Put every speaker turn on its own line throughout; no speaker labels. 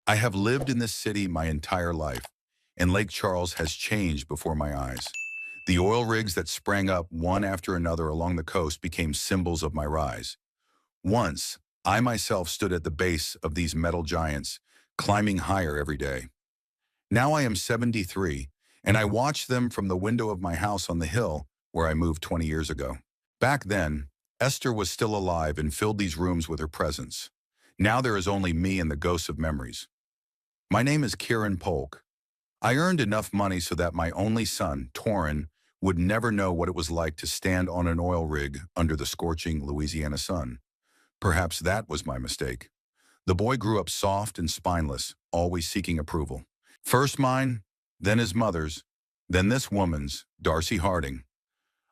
I have lived in this city my entire life, and Lake Charles has changed before my eyes. The oil rigs that sprang up one after another along the coast became symbols of my rise. Once, I myself stood at the base of these metal giants, climbing higher every day. Now I am 73, and I watch them from the window of my house on the hill where I moved 20 years ago. Back then, Esther was still alive and filled these rooms with her presence. Now there is only me and the ghosts of memories. My name is Kieran Polk. I earned enough money so that my only son, Torin, would never know what it was like to stand on an oil rig under the scorching Louisiana sun. Perhaps that was my mistake. The boy grew up soft and spineless, always seeking approval. First mine, then his mother's, then this woman's, Darcy Harding.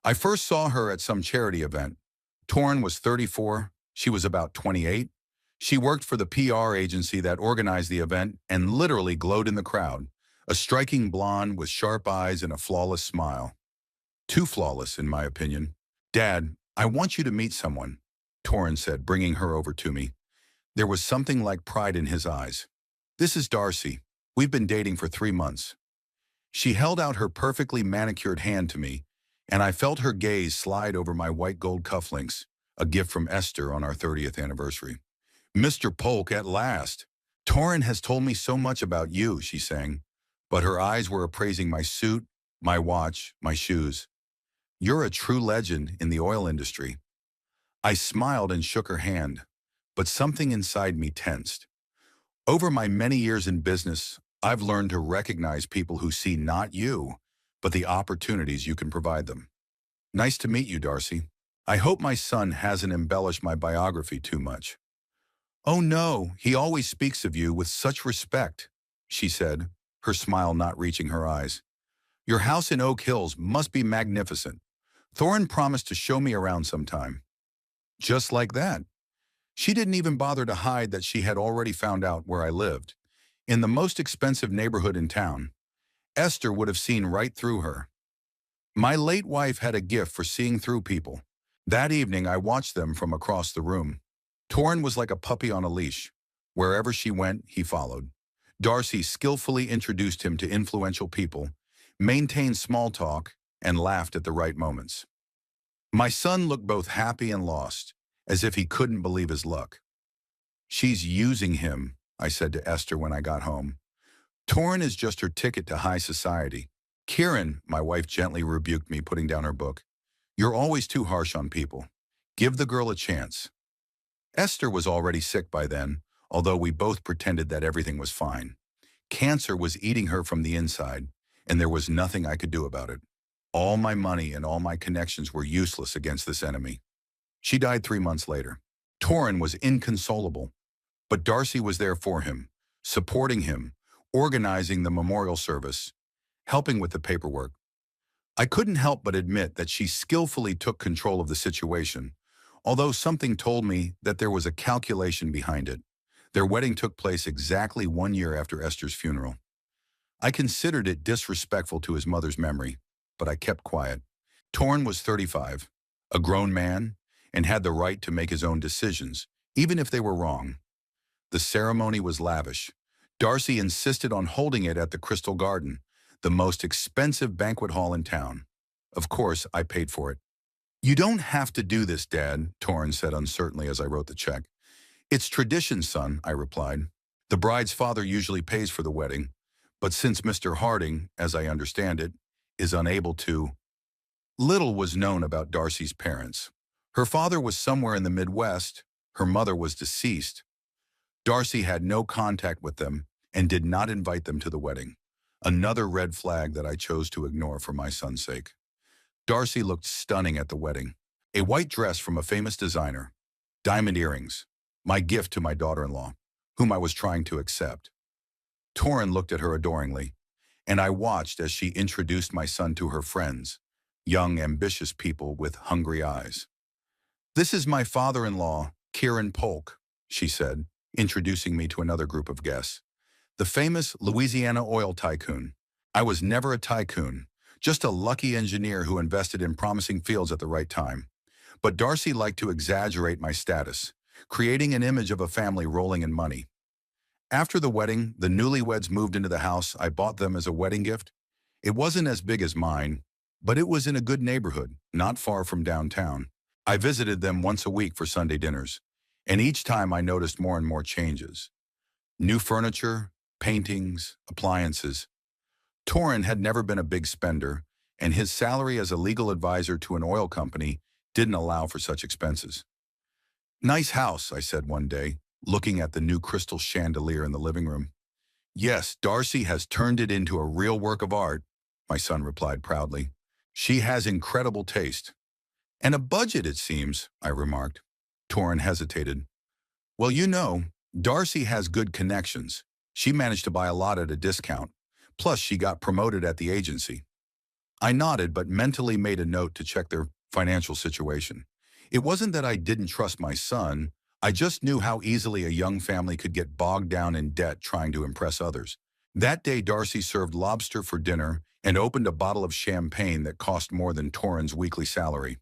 I first saw her at some charity event. Torin was 34, she was about 28. She worked for the PR agency that organized the event and literally glowed in the crowd, a striking blonde with sharp eyes and a flawless smile. Too flawless, in my opinion. "Dad, I want you to meet someone," Torin said, bringing her over to me. There was something like pride in his eyes. "This is Darcy. We've been dating for 3 months." She held out her perfectly manicured hand to me, and I felt her gaze slide over my white gold cufflinks, a gift from Esther on our 30th anniversary. "Mr. Polk, at last. Torin has told me so much about you," she sang, but her eyes were appraising my suit, my watch, my shoes. "You're a true legend in the oil industry." I smiled and shook her hand, but something inside me tensed. Over my many years in business, I've learned to recognize people who see not you, but the opportunities you can provide them. "Nice to meet you, Darcy. I hope my son hasn't embellished my biography too much." "Oh no, he always speaks of you with such respect," she said, her smile not reaching her eyes. "Your house in Oak Hills must be magnificent. Thorin promised to show me around sometime." Just like that. She didn't even bother to hide that she had already found out where I lived. In the most expensive neighborhood in town. Esther would have seen right through her. My late wife had a gift for seeing through people. That evening, I watched them from across the room. Torin was like a puppy on a leash. Wherever she went, he followed. Darcy skillfully introduced him to influential people, maintained small talk, and laughed at the right moments. My son looked both happy and lost, as if he couldn't believe his luck. "She's using him," I said to Esther when I got home. "Torin is just her ticket to high society." "Kieran," my wife gently rebuked me, putting down her book. "You're always too harsh on people. Give the girl a chance." Esther was already sick by then, although we both pretended that everything was fine. Cancer was eating her from the inside, and there was nothing I could do about it. All my money and all my connections were useless against this enemy. She died 3 months later. Torin was inconsolable, but Darcy was there for him, supporting him, organizing the memorial service, helping with the paperwork. I couldn't help but admit that she skillfully took control of the situation, although something told me that there was a calculation behind it. Their wedding took place exactly 1 year after Esther's funeral. I considered it disrespectful to his mother's memory, but I kept quiet. Torin was 35, a grown man, and had the right to make his own decisions, even if they were wrong. The ceremony was lavish. Darcy insisted on holding it at the Crystal Garden, the most expensive banquet hall in town. Of course, I paid for it. "You don't have to do this, Dad," Torin said uncertainly as I wrote the check. "It's tradition, son," I replied. "The bride's father usually pays for the wedding, but since Mr. Harding, as I understand it, is unable to..." Little was known about Darcy's parents. Her father was somewhere in the Midwest. Her mother was deceased. Darcy had no contact with them and did not invite them to the wedding. Another red flag that I chose to ignore for my son's sake. Darcy looked stunning at the wedding. A white dress from a famous designer. Diamond earrings. My gift to my daughter-in-law, whom I was trying to accept. Torin looked at her adoringly, and I watched as she introduced my son to her friends, young, ambitious people with hungry eyes. "This is my father-in-law, Kieran Polk," she said, introducing me to another group of guests. "The famous Louisiana oil tycoon. I was never a tycoon, just a lucky engineer who invested in promising fields at the right time. But Darcy liked to exaggerate my status, creating an image of a family rolling in money. After the wedding, the newlyweds moved into the house I bought them as a wedding gift. It wasn't as big as mine, but it was in a good neighborhood, not far from downtown. I visited them once a week for Sunday dinners, and each time I noticed more and more changes. New furniture, paintings, appliances. Torrin had never been a big spender, and his salary as a legal advisor to an oil company didn't allow for such expenses. "Nice house," I said one day, looking at the new crystal chandelier in the living room. "Yes, Darcy has turned it into a real work of art," my son replied proudly. "She has incredible taste." "And a budget, it seems," I remarked. Torrin hesitated. "Well, Darcy has good connections. She managed to buy a lot at a discount. Plus, she got promoted at the agency." I nodded, but mentally made a note to check their financial situation. It wasn't that I didn't trust my son. I just knew how easily a young family could get bogged down in debt trying to impress others. That day, Darcy served lobster for dinner and opened a bottle of champagne that cost more than Torrin's weekly salary.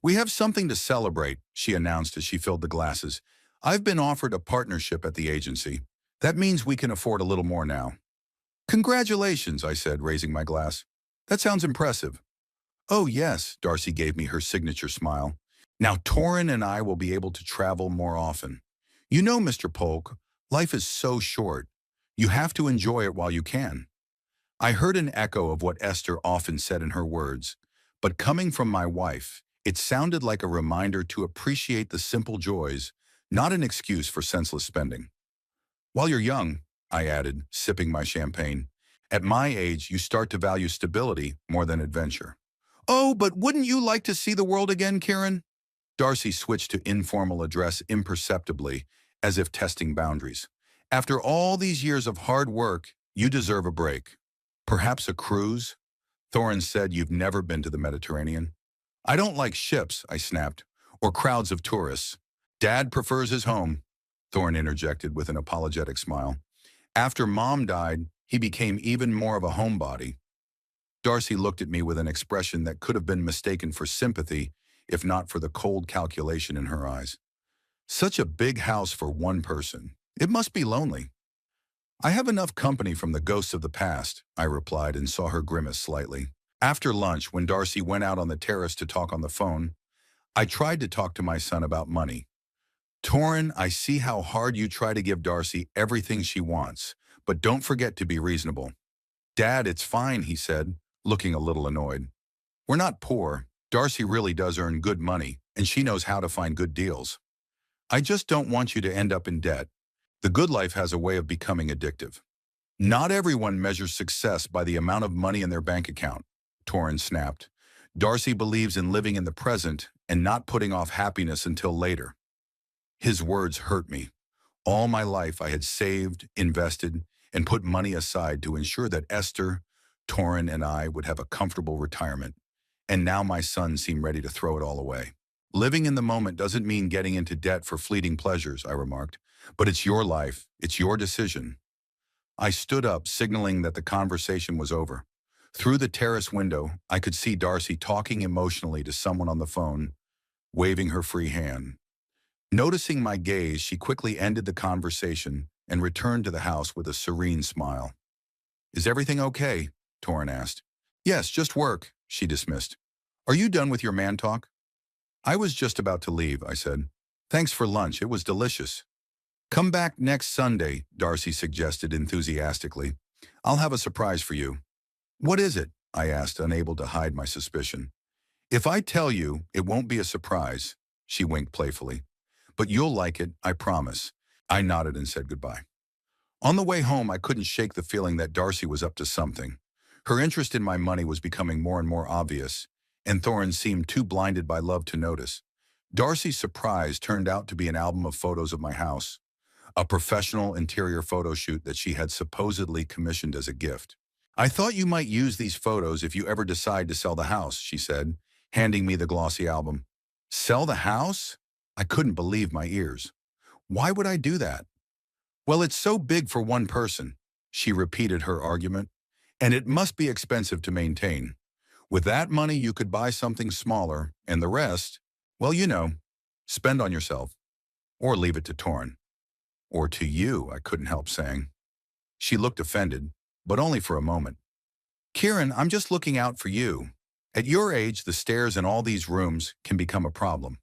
"We have something to celebrate," she announced as she filled the glasses. "I've been offered a partnership at the agency. That means we can afford a little more now." "Congratulations," I said, raising my glass. "That sounds impressive." "Oh yes," Darcy gave me her signature smile. "Now Torrin and I will be able to travel more often. You know, Mr. Polk, life is so short. You have to enjoy it while you can." I heard an echo of what Esther often said in her words, but coming from my wife, it sounded like a reminder to appreciate the simple joys, not an excuse for senseless spending. "While you're young," I added, sipping my champagne, "at my age, you start to value stability more than adventure." "Oh, but wouldn't you like to see the world again, Kieran?" Darcy switched to informal address imperceptibly, as if testing boundaries. "After all these years of hard work, you deserve a break. Perhaps a cruise?" Thorin said you've never been to the Mediterranean. "I don't like ships," I snapped, "or crowds of tourists. Dad prefers his home," Thorin interjected with an apologetic smile. "After Mom died, he became even more of a homebody." Darcy looked at me with an expression that could have been mistaken for sympathy, if not for the cold calculation in her eyes. "Such a big house for one person. It must be lonely." "I have enough company from the ghosts of the past," I replied and saw her grimace slightly. After lunch, when Darcy went out on the terrace to talk on the phone, I tried to talk to my son about money. "Torrin, I see how hard you try to give Darcy everything she wants, but don't forget to be reasonable." "Dad, it's fine," he said, looking a little annoyed. "We're not poor. Darcy really does earn good money, and she knows how to find good deals. I just don't want you to end up in debt. The good life has a way of becoming addictive." "Not everyone measures success by the amount of money in their bank account," Torrin snapped. "Darcy believes in living in the present and not putting off happiness until later." His words hurt me. All my life I had saved, invested, and put money aside to ensure that Esther, Torrin, and I would have a comfortable retirement. And now my son seemed ready to throw it all away. "Living in the moment doesn't mean getting into debt for fleeting pleasures," I remarked. "But it's your life. It's your decision." I stood up, signaling that the conversation was over. Through the terrace window, I could see Darcy talking emotionally to someone on the phone, waving her free hand. Noticing my gaze, she quickly ended the conversation and returned to the house with a serene smile. "Is everything okay?" Torrin asked. "Yes, just work," she dismissed. "Are you done with your man talk?" "I was just about to leave," I said. "Thanks for lunch, it was delicious." "Come back next Sunday," Darcy suggested enthusiastically. "I'll have a surprise for you." "What is it?" I asked, unable to hide my suspicion. "If I tell you, it won't be a surprise," she winked playfully. "But you'll like it, I promise." I nodded and said goodbye. On the way home, I couldn't shake the feeling that Darcy was up to something. Her interest in my money was becoming more and more obvious, and Thorin seemed too blinded by love to notice. Darcy's surprise turned out to be an album of photos of my house, a professional interior photo shoot that she had supposedly commissioned as a gift. "I thought you might use these photos if you ever decide to sell the house," she said, handing me the glossy album. "Sell the house?" I couldn't believe my ears. "Why would I do that?" "Well, it's so big for one person," she repeated her argument, "and it must be expensive to maintain. With that money, you could buy something smaller, and the rest, well, spend on yourself, or leave it to Torrin." Or to you, I couldn't help saying. She looked offended, but only for a moment. Kieran, I'm just looking out for you. At your age, the stairs in all these rooms can become a problem.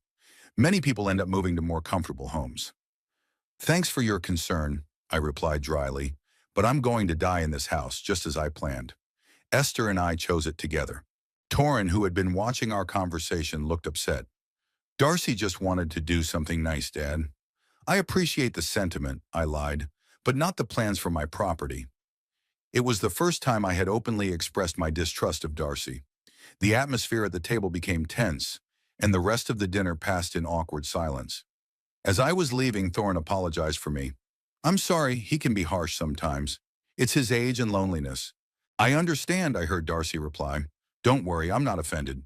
Many people end up moving to more comfortable homes. Thanks for your concern, I replied dryly, but I'm going to die in this house, just as I planned. Esther and I chose it together. Torrin, who had been watching our conversation, looked upset. Darcy just wanted to do something nice, Dad. I appreciate the sentiment, I lied, but not the plans for my property. It was the first time I had openly expressed my distrust of Darcy. The atmosphere at the table became tense, and the rest of the dinner passed in awkward silence. As I was leaving, Thorne apologized for me. I'm sorry, he can be harsh sometimes. It's his age and loneliness. I understand, I heard Darcy reply. Don't worry, I'm not offended.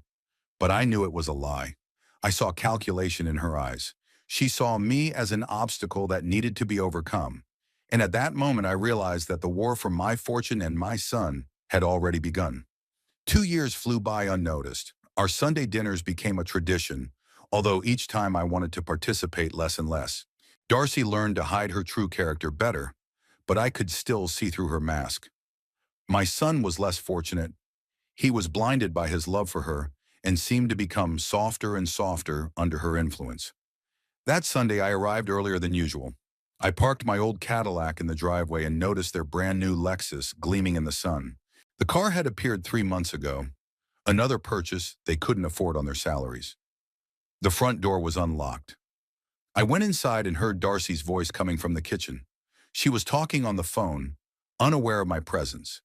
But I knew it was a lie. I saw calculation in her eyes. She saw me as an obstacle that needed to be overcome. And at that moment, I realized that the war for my fortune and my son had already begun. 2 years flew by unnoticed. Our Sunday dinners became a tradition, although each time I wanted to participate less and less. Darcy learned to hide her true character better, but I could still see through her mask. My son was less fortunate. He was blinded by his love for her and seemed to become softer and softer under her influence. That Sunday, I arrived earlier than usual. I parked my old Cadillac in the driveway and noticed their brand new Lexus gleaming in the sun. The car had appeared 3 months ago, another purchase they couldn't afford on their salaries. The front door was unlocked. I went inside and heard Darcy's voice coming from the kitchen. She was talking on the phone, unaware of my presence.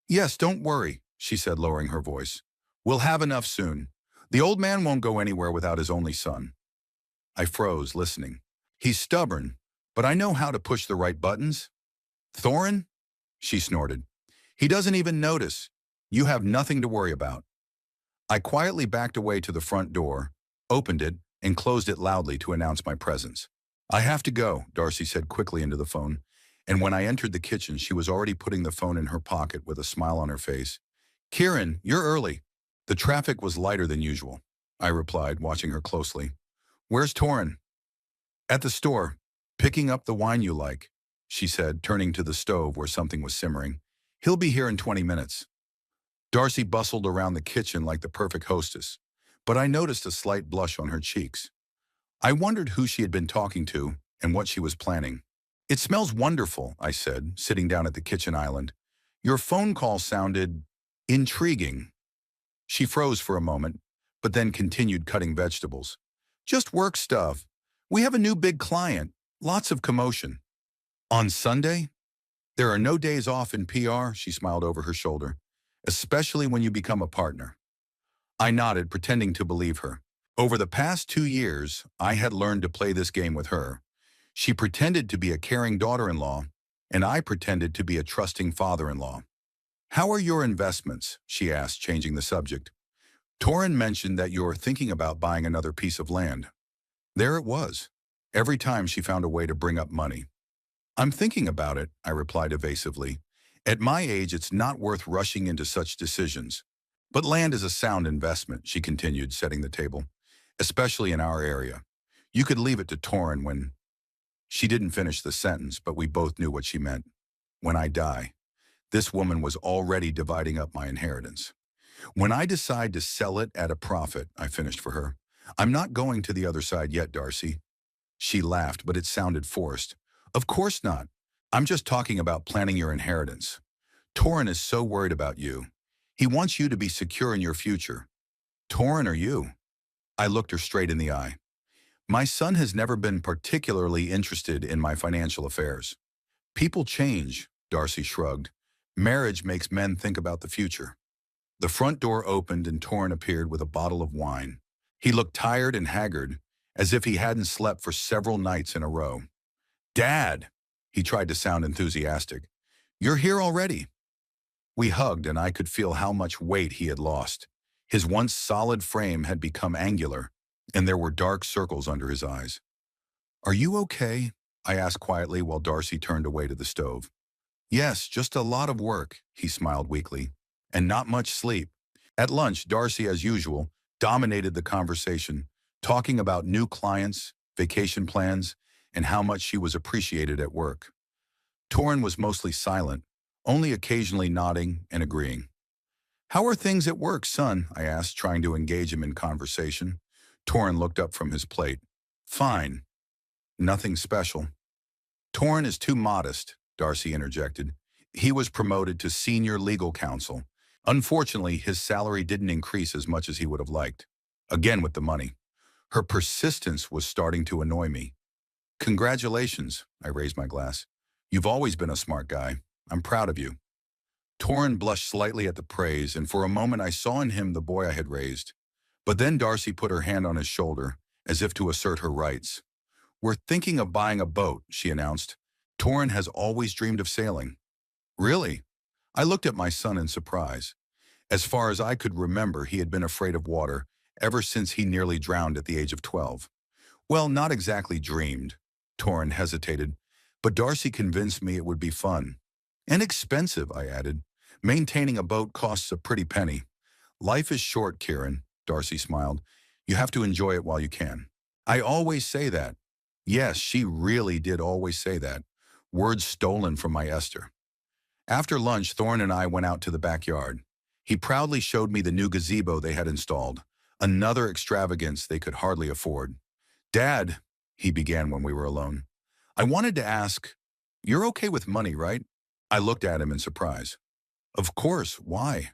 Yes, don't worry, she said, lowering her voice. We'll have enough soon. The old man won't go anywhere without his only son. I froze, listening. He's stubborn, but I know how to push the right buttons. Thorin? She snorted. He doesn't even notice. You have nothing to worry about. I quietly backed away to the front door, opened it, and closed it loudly to announce my presence. I have to go, Darcy said quickly into the phone, and when I entered the kitchen, she was already putting the phone in her pocket with a smile on her face. Kieran, you're early. The traffic was lighter than usual, I replied, watching her closely. Where's Torrin? At the store, picking up the wine you like, she said, turning to the stove where something was simmering. He'll be here in 20 minutes. Darcy bustled around the kitchen like the perfect hostess, but I noticed a slight blush on her cheeks. I wondered who she had been talking to and what she was planning. It smells wonderful, I said, sitting down at the kitchen island. Your phone call sounded intriguing. She froze for a moment, but then continued cutting vegetables. Just work stuff. We have a new big client. Lots of commotion. On Sunday? There are no days off in PR, she smiled over her shoulder, especially when you become a partner. I nodded, pretending to believe her. Over the past 2 years, I had learned to play this game with her. She pretended to be a caring daughter-in-law, and I pretended to be a trusting father-in-law. How are your investments? She asked, changing the subject. Torrin mentioned that you're thinking about buying another piece of land. There it was. Every time she found a way to bring up money. I'm thinking about it, I replied evasively. At my age, it's not worth rushing into such decisions. But land is a sound investment, she continued, setting the table, especially in our area. You could leave it to Torrin when... She didn't finish the sentence, but we both knew what she meant. When I die. This woman was already dividing up my inheritance. When I decide to sell it at a profit, I finished for her. I'm not going to the other side yet, Darcy. She laughed, but it sounded forced. Of course not. I'm just talking about planning your inheritance. Torrin is so worried about you. He wants you to be secure in your future. Torrin or you? I looked her straight in the eye. My son has never been particularly interested in my financial affairs. People change, Darcy shrugged. Marriage makes men think about the future. The front door opened and Torrin appeared with a bottle of wine. He looked tired and haggard, as if he hadn't slept for several nights in a row. Dad, he tried to sound enthusiastic. You're here already. We hugged and I could feel how much weight he had lost. His once solid frame had become angular, and there were dark circles under his eyes. Are you okay? I asked quietly while Darcy turned away to the stove. Yes, just a lot of work, he smiled weakly, and not much sleep. At lunch, Darcy, as usual, dominated the conversation, talking about new clients, vacation plans, and how much she was appreciated at work. Torrin was mostly silent, only occasionally nodding and agreeing. "How are things at work, son?" I asked, trying to engage him in conversation. Torrin looked up from his plate. "Fine. Nothing special." "Torrin is too modest," Darcy interjected. "He was promoted to senior legal counsel. Unfortunately, his salary didn't increase as much as he would have liked." Again with the money. Her persistence was starting to annoy me. "Congratulations," I raised my glass. "You've always been a smart guy. I'm proud of you." Torrin blushed slightly at the praise, and for a moment I saw in him the boy I had raised. But then Darcy put her hand on his shoulder, as if to assert her rights. "We're thinking of buying a boat," she announced. "Torrin has always dreamed of sailing." "Really?" I looked at my son in surprise. As far as I could remember, he had been afraid of water ever since he nearly drowned at the age of 12. "Well, not exactly dreamed." Torrin hesitated, but Darcy convinced me it would be fun. "And expensive," I added. "Maintaining a boat costs a pretty penny." "Life is short, Kieran," Darcy smiled. "You have to enjoy it while you can." "I always say that." Yes, she really did always say that. Words stolen from my Esther. After lunch, Thorne and I went out to the backyard. He proudly showed me the new gazebo they had installed, another extravagance they could hardly afford. "Dad," he began when we were alone, "I wanted to ask, you're okay with money, right?" I looked at him in surprise. "Of course, why?"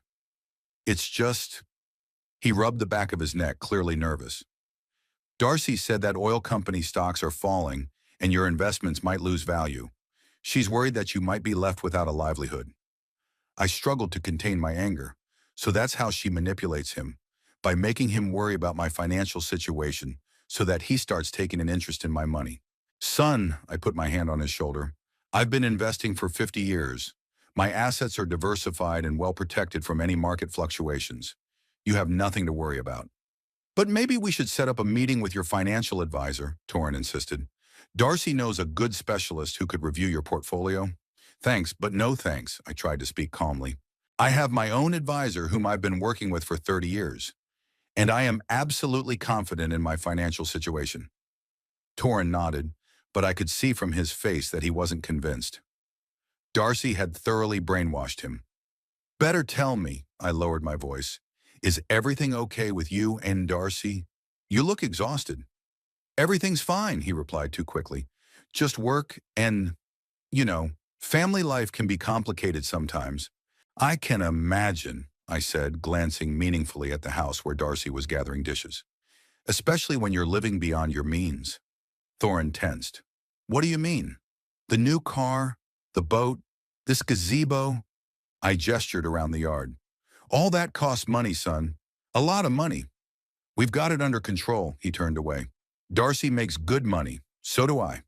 "It's just—" He rubbed the back of his neck, clearly nervous. "Darcy said that oil company stocks are falling and your investments might lose value. She's worried that you might be left without a livelihood." I struggled to contain my anger. So that's how she manipulates him, by making him worry about my financial situation so that he starts taking an interest in my money. "Son," I put my hand on his shoulder, "I've been investing for 50 years. My assets are diversified and well protected from any market fluctuations. You have nothing to worry about." "But maybe we should set up a meeting with your financial advisor," Torrin insisted. "Darcy knows a good specialist who could review your portfolio." "Thanks, but no thanks," I tried to speak calmly. "I have my own advisor whom I've been working with for 30 years, and I am absolutely confident in my financial situation." Torrin nodded, but I could see from his face that he wasn't convinced. Darcy had thoroughly brainwashed him. "Better tell me," I lowered my voice, "is everything okay with you and Darcy? You look exhausted." "Everything's fine," he replied too quickly. "Just work and, you know, family life can be complicated sometimes." "I can imagine," I said, glancing meaningfully at the house where Darcy was gathering dishes. "Especially when you're living beyond your means." Thorin tensed. "What do you mean?" "The new car, the boat, this gazebo." I gestured around the yard. "All that costs money, son. A lot of money." "We've got it under control," he turned away. "Darcy makes good money. So do I."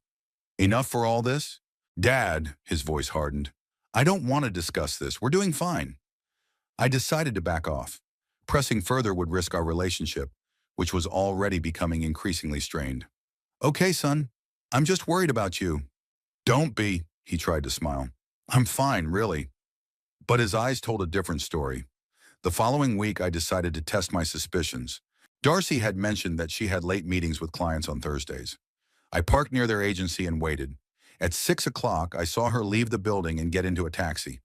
"Enough for all this?" "Dad," his voice hardened, "I don't want to discuss this. We're doing fine." I decided to back off. Pressing further would risk our relationship, which was already becoming increasingly strained. "Okay, son. I'm just worried about you." "Don't be," he tried to smile. "I'm fine, really." But his eyes told a different story. The following week, I decided to test my suspicions. Darcy had mentioned that she had late meetings with clients on Thursdays. I parked near their agency and waited. At 6 o'clock, I saw her leave the building and get into a taxi.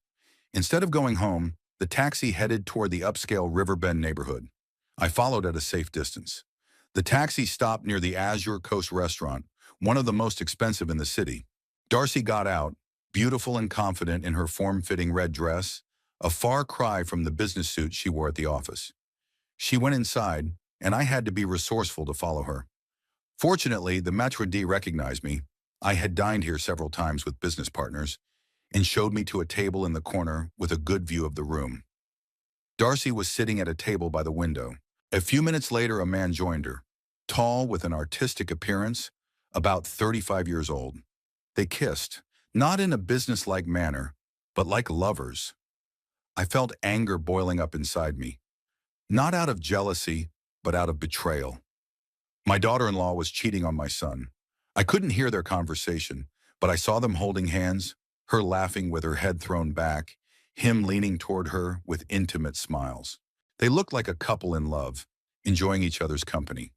Instead of going home, the taxi headed toward the upscale Riverbend neighborhood. I followed at a safe distance. The taxi stopped near the Azure Coast restaurant, one of the most expensive in the city. Darcy got out, beautiful and confident in her form-fitting red dress, a far cry from the business suit she wore at the office. She went inside, and I had to be resourceful to follow her. Fortunately, the Maître d' recognized me. I had dined here several times with business partners, and showed me to a table in the corner with a good view of the room. Darcy was sitting at a table by the window. A few minutes later, a man joined her, tall with an artistic appearance, about 35 years old. They kissed, not in a businesslike manner, but like lovers. I felt anger boiling up inside me, not out of jealousy, but out of betrayal. My daughter-in-law was cheating on my son. I couldn't hear their conversation, but I saw them holding hands, her laughing with her head thrown back, him leaning toward her with intimate smiles. They looked like a couple in love, enjoying each other's company.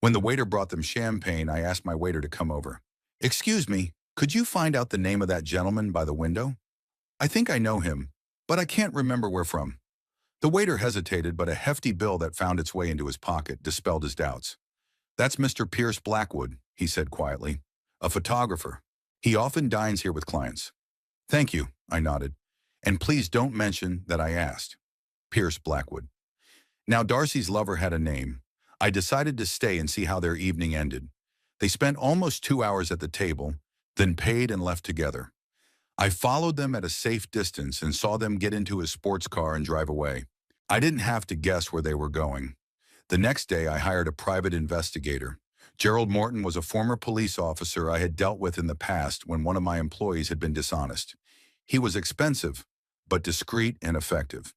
When the waiter brought them champagne, I asked my waiter to come over. Excuse me, could you find out the name of that gentleman by the window? I think I know him, but I can't remember where from. The waiter hesitated, but a hefty bill that found its way into his pocket dispelled his doubts. That's Mr. Pierce Blackwood, he said quietly. A photographer. He often dines here with clients. Thank you, I nodded. And please don't mention that I asked. Pierce Blackwood. Now Darcy's lover had a name. I decided to stay and see how their evening ended. They spent almost 2 hours at the table, then paid and left together. I followed them at a safe distance and saw them get into his sports car and drive away. I didn't have to guess where they were going. The next day, I hired a private investigator. Gerald Morton was a former police officer I had dealt with in the past when one of my employees had been dishonest. He was expensive, but discreet and effective.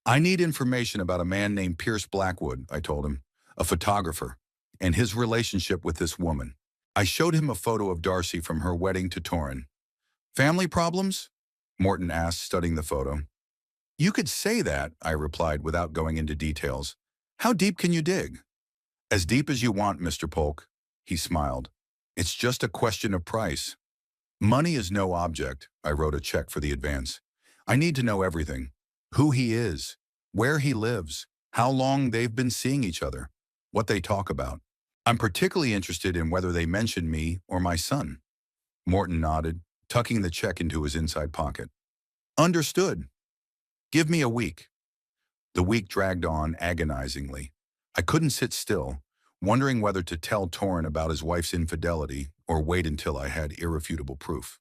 I need information about a man named Pierce Blackwood, I told him, a photographer, and his relationship with this woman. I showed him a photo of Darcy from her wedding to Torrin. Family problems? Morton asked, studying the photo. You could say that, I replied without going into details. How deep can you dig? As deep as you want, Mr. Polk, he smiled. It's just a question of price. Money is no object, I wrote a check for the advance. I need to know everything. Who he is, where he lives, how long they've been seeing each other, what they talk about. I'm particularly interested in whether they mention me or my son. Morton nodded, tucking the check into his inside pocket. Understood. Give me a week. The week dragged on agonizingly. I couldn't sit still, wondering whether to tell Torrin about his wife's infidelity or wait until I had irrefutable proof.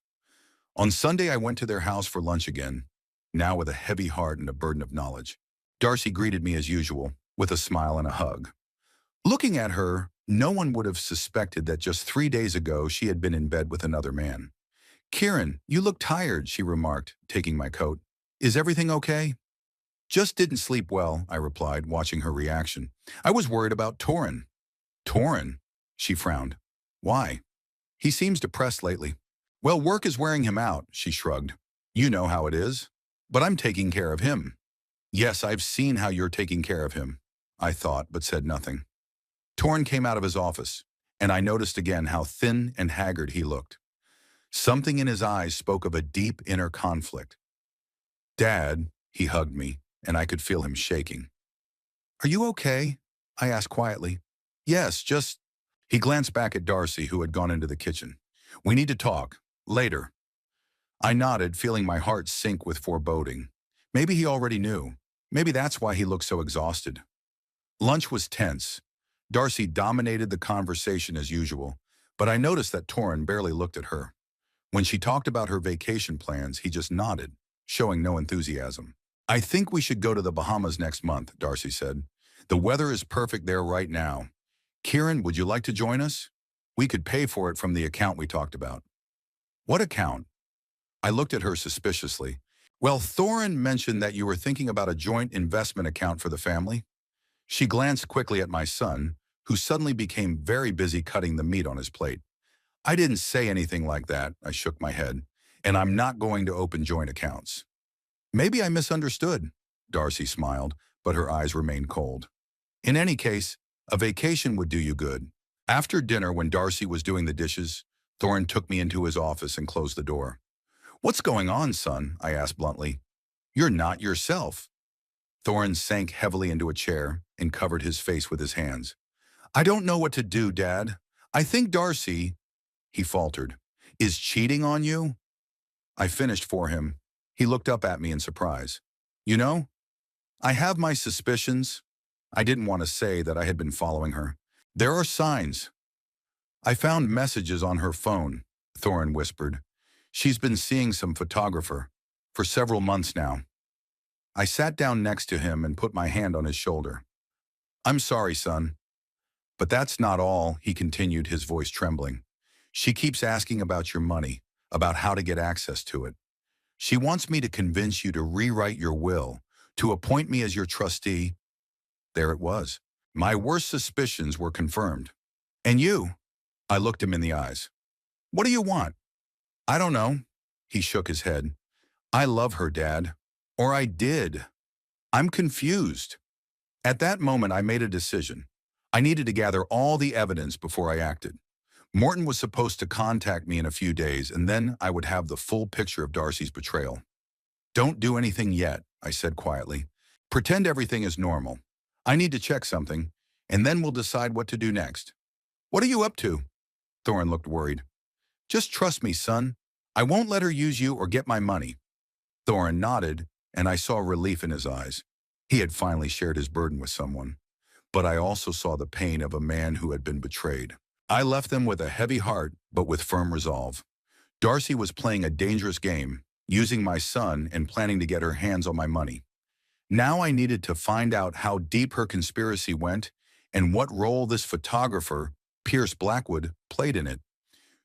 On Sunday, I went to their house for lunch again, now with a heavy heart and a burden of knowledge. Darcy greeted me as usual, with a smile and a hug. Looking at her, no one would have suspected that just 3 days ago she had been in bed with another man. Kieran, you look tired, she remarked, taking my coat. Is everything okay? Just didn't sleep well, I replied, watching her reaction. I was worried about Torrin. Torrin? She frowned. Why? He seems depressed lately. Well, work is wearing him out, she shrugged. You know how it is. But I'm taking care of him. Yes, I've seen how you're taking care of him, I thought, but said nothing. Torrin came out of his office, and I noticed again how thin and haggard he looked. Something in his eyes spoke of a deep inner conflict. Dad, he hugged me, and I could feel him shaking. Are you okay? I asked quietly. Yes, just... He glanced back at Darcy, who had gone into the kitchen. We need to talk. Later. I nodded, feeling my heart sink with foreboding. Maybe he already knew. Maybe that's why he looked so exhausted. Lunch was tense. Darcy dominated the conversation as usual, but I noticed that Torrin barely looked at her. When she talked about her vacation plans, he just nodded, showing no enthusiasm. I think we should go to the Bahamas next month, Darcy said. The weather is perfect there right now. Kieran, would you like to join us? We could pay for it from the account we talked about. What account? I looked at her suspiciously. Well, Thorin mentioned that you were thinking about a joint investment account for the family. She glanced quickly at my son, who suddenly became very busy cutting the meat on his plate. I didn't say anything like that, I shook my head, and I'm not going to open joint accounts. Maybe I misunderstood, Darcy smiled, but her eyes remained cold. In any case, a vacation would do you good. After dinner, when Darcy was doing the dishes, Thorin took me into his office and closed the door. What's going on, son? I asked bluntly. You're not yourself. Thorin sank heavily into a chair and covered his face with his hands. I don't know what to do, Dad. I think Darcy, he faltered, is cheating on you? I finished for him. He looked up at me in surprise. You know, I have my suspicions. I didn't want to say that I had been following her. There are signs. I found messages on her phone, Thorin whispered. She's been seeing some photographer for several months now. I sat down next to him and put my hand on his shoulder. I'm sorry, son. But that's not all, he continued, his voice trembling. She keeps asking about your money, about how to get access to it. She wants me to convince you to rewrite your will, to appoint me as your trustee. There it was. My worst suspicions were confirmed. And you? I looked him in the eyes. What do you want? I don't know. He shook his head. I love her, Dad. Or I did. I'm confused. At that moment, I made a decision. I needed to gather all the evidence before I acted. Morton was supposed to contact me in a few days, and then I would have the full picture of Darcy's betrayal. Don't do anything yet, I said quietly. Pretend everything is normal. I need to check something, and then we'll decide what to do next. What are you up to? Thorin looked worried. Just trust me, son. I won't let her use you or get my money. Thorin nodded, and I saw relief in his eyes. He had finally shared his burden with someone. But I also saw the pain of a man who had been betrayed. I left them with a heavy heart, but with firm resolve. Darcy was playing a dangerous game, using my son and planning to get her hands on my money. Now I needed to find out how deep her conspiracy went and what role this photographer, Pierce Blackwood, played in it.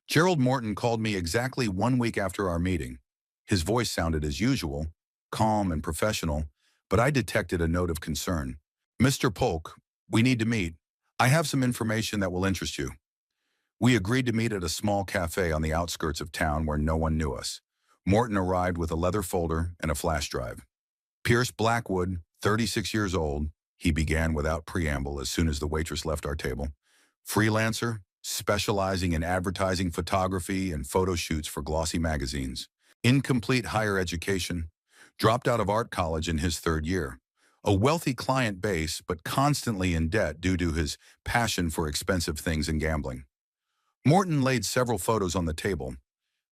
Gerald Morton called me exactly 1 week after our meeting. His voice sounded as usual, calm and professional, but I detected a note of concern. Mr. Polk, we need to meet. I have some information that will interest you. We agreed to meet at a small cafe on the outskirts of town where no one knew us. Morton arrived with a leather folder and a flash drive. Pierce Blackwood, 36 years old, he began without preamble as soon as the waitress left our table. Freelancer, specializing in advertising photography and photo shoots for glossy magazines. Incomplete higher education, dropped out of art college in his 3rd year. A wealthy client base, but constantly in debt due to his passion for expensive things and gambling. Morton laid several photos on the table.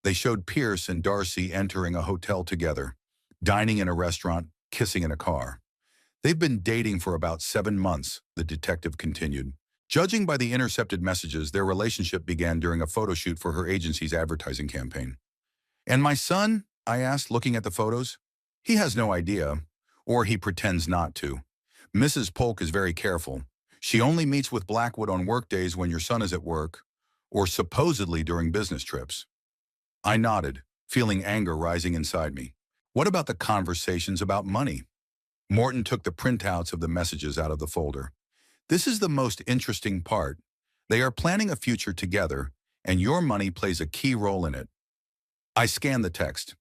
They showed Pierce and Darcy entering a hotel together, dining in a restaurant, kissing in a car. They've been dating for about 7 months, the detective continued. Judging by the intercepted messages, their relationship began during a photo shoot for her agency's advertising campaign. And my son? I asked, looking at the photos. He has no idea, or he pretends not to. Mrs. Polk is very careful. She only meets with Blackwood on work days when your son is at work, or supposedly during business trips. I nodded, feeling anger rising inside me. What about the conversations about money? Morton took the printouts of the messages out of the folder. This is the most interesting part. They are planning a future together, and your money plays a key role in it. I scanned the text.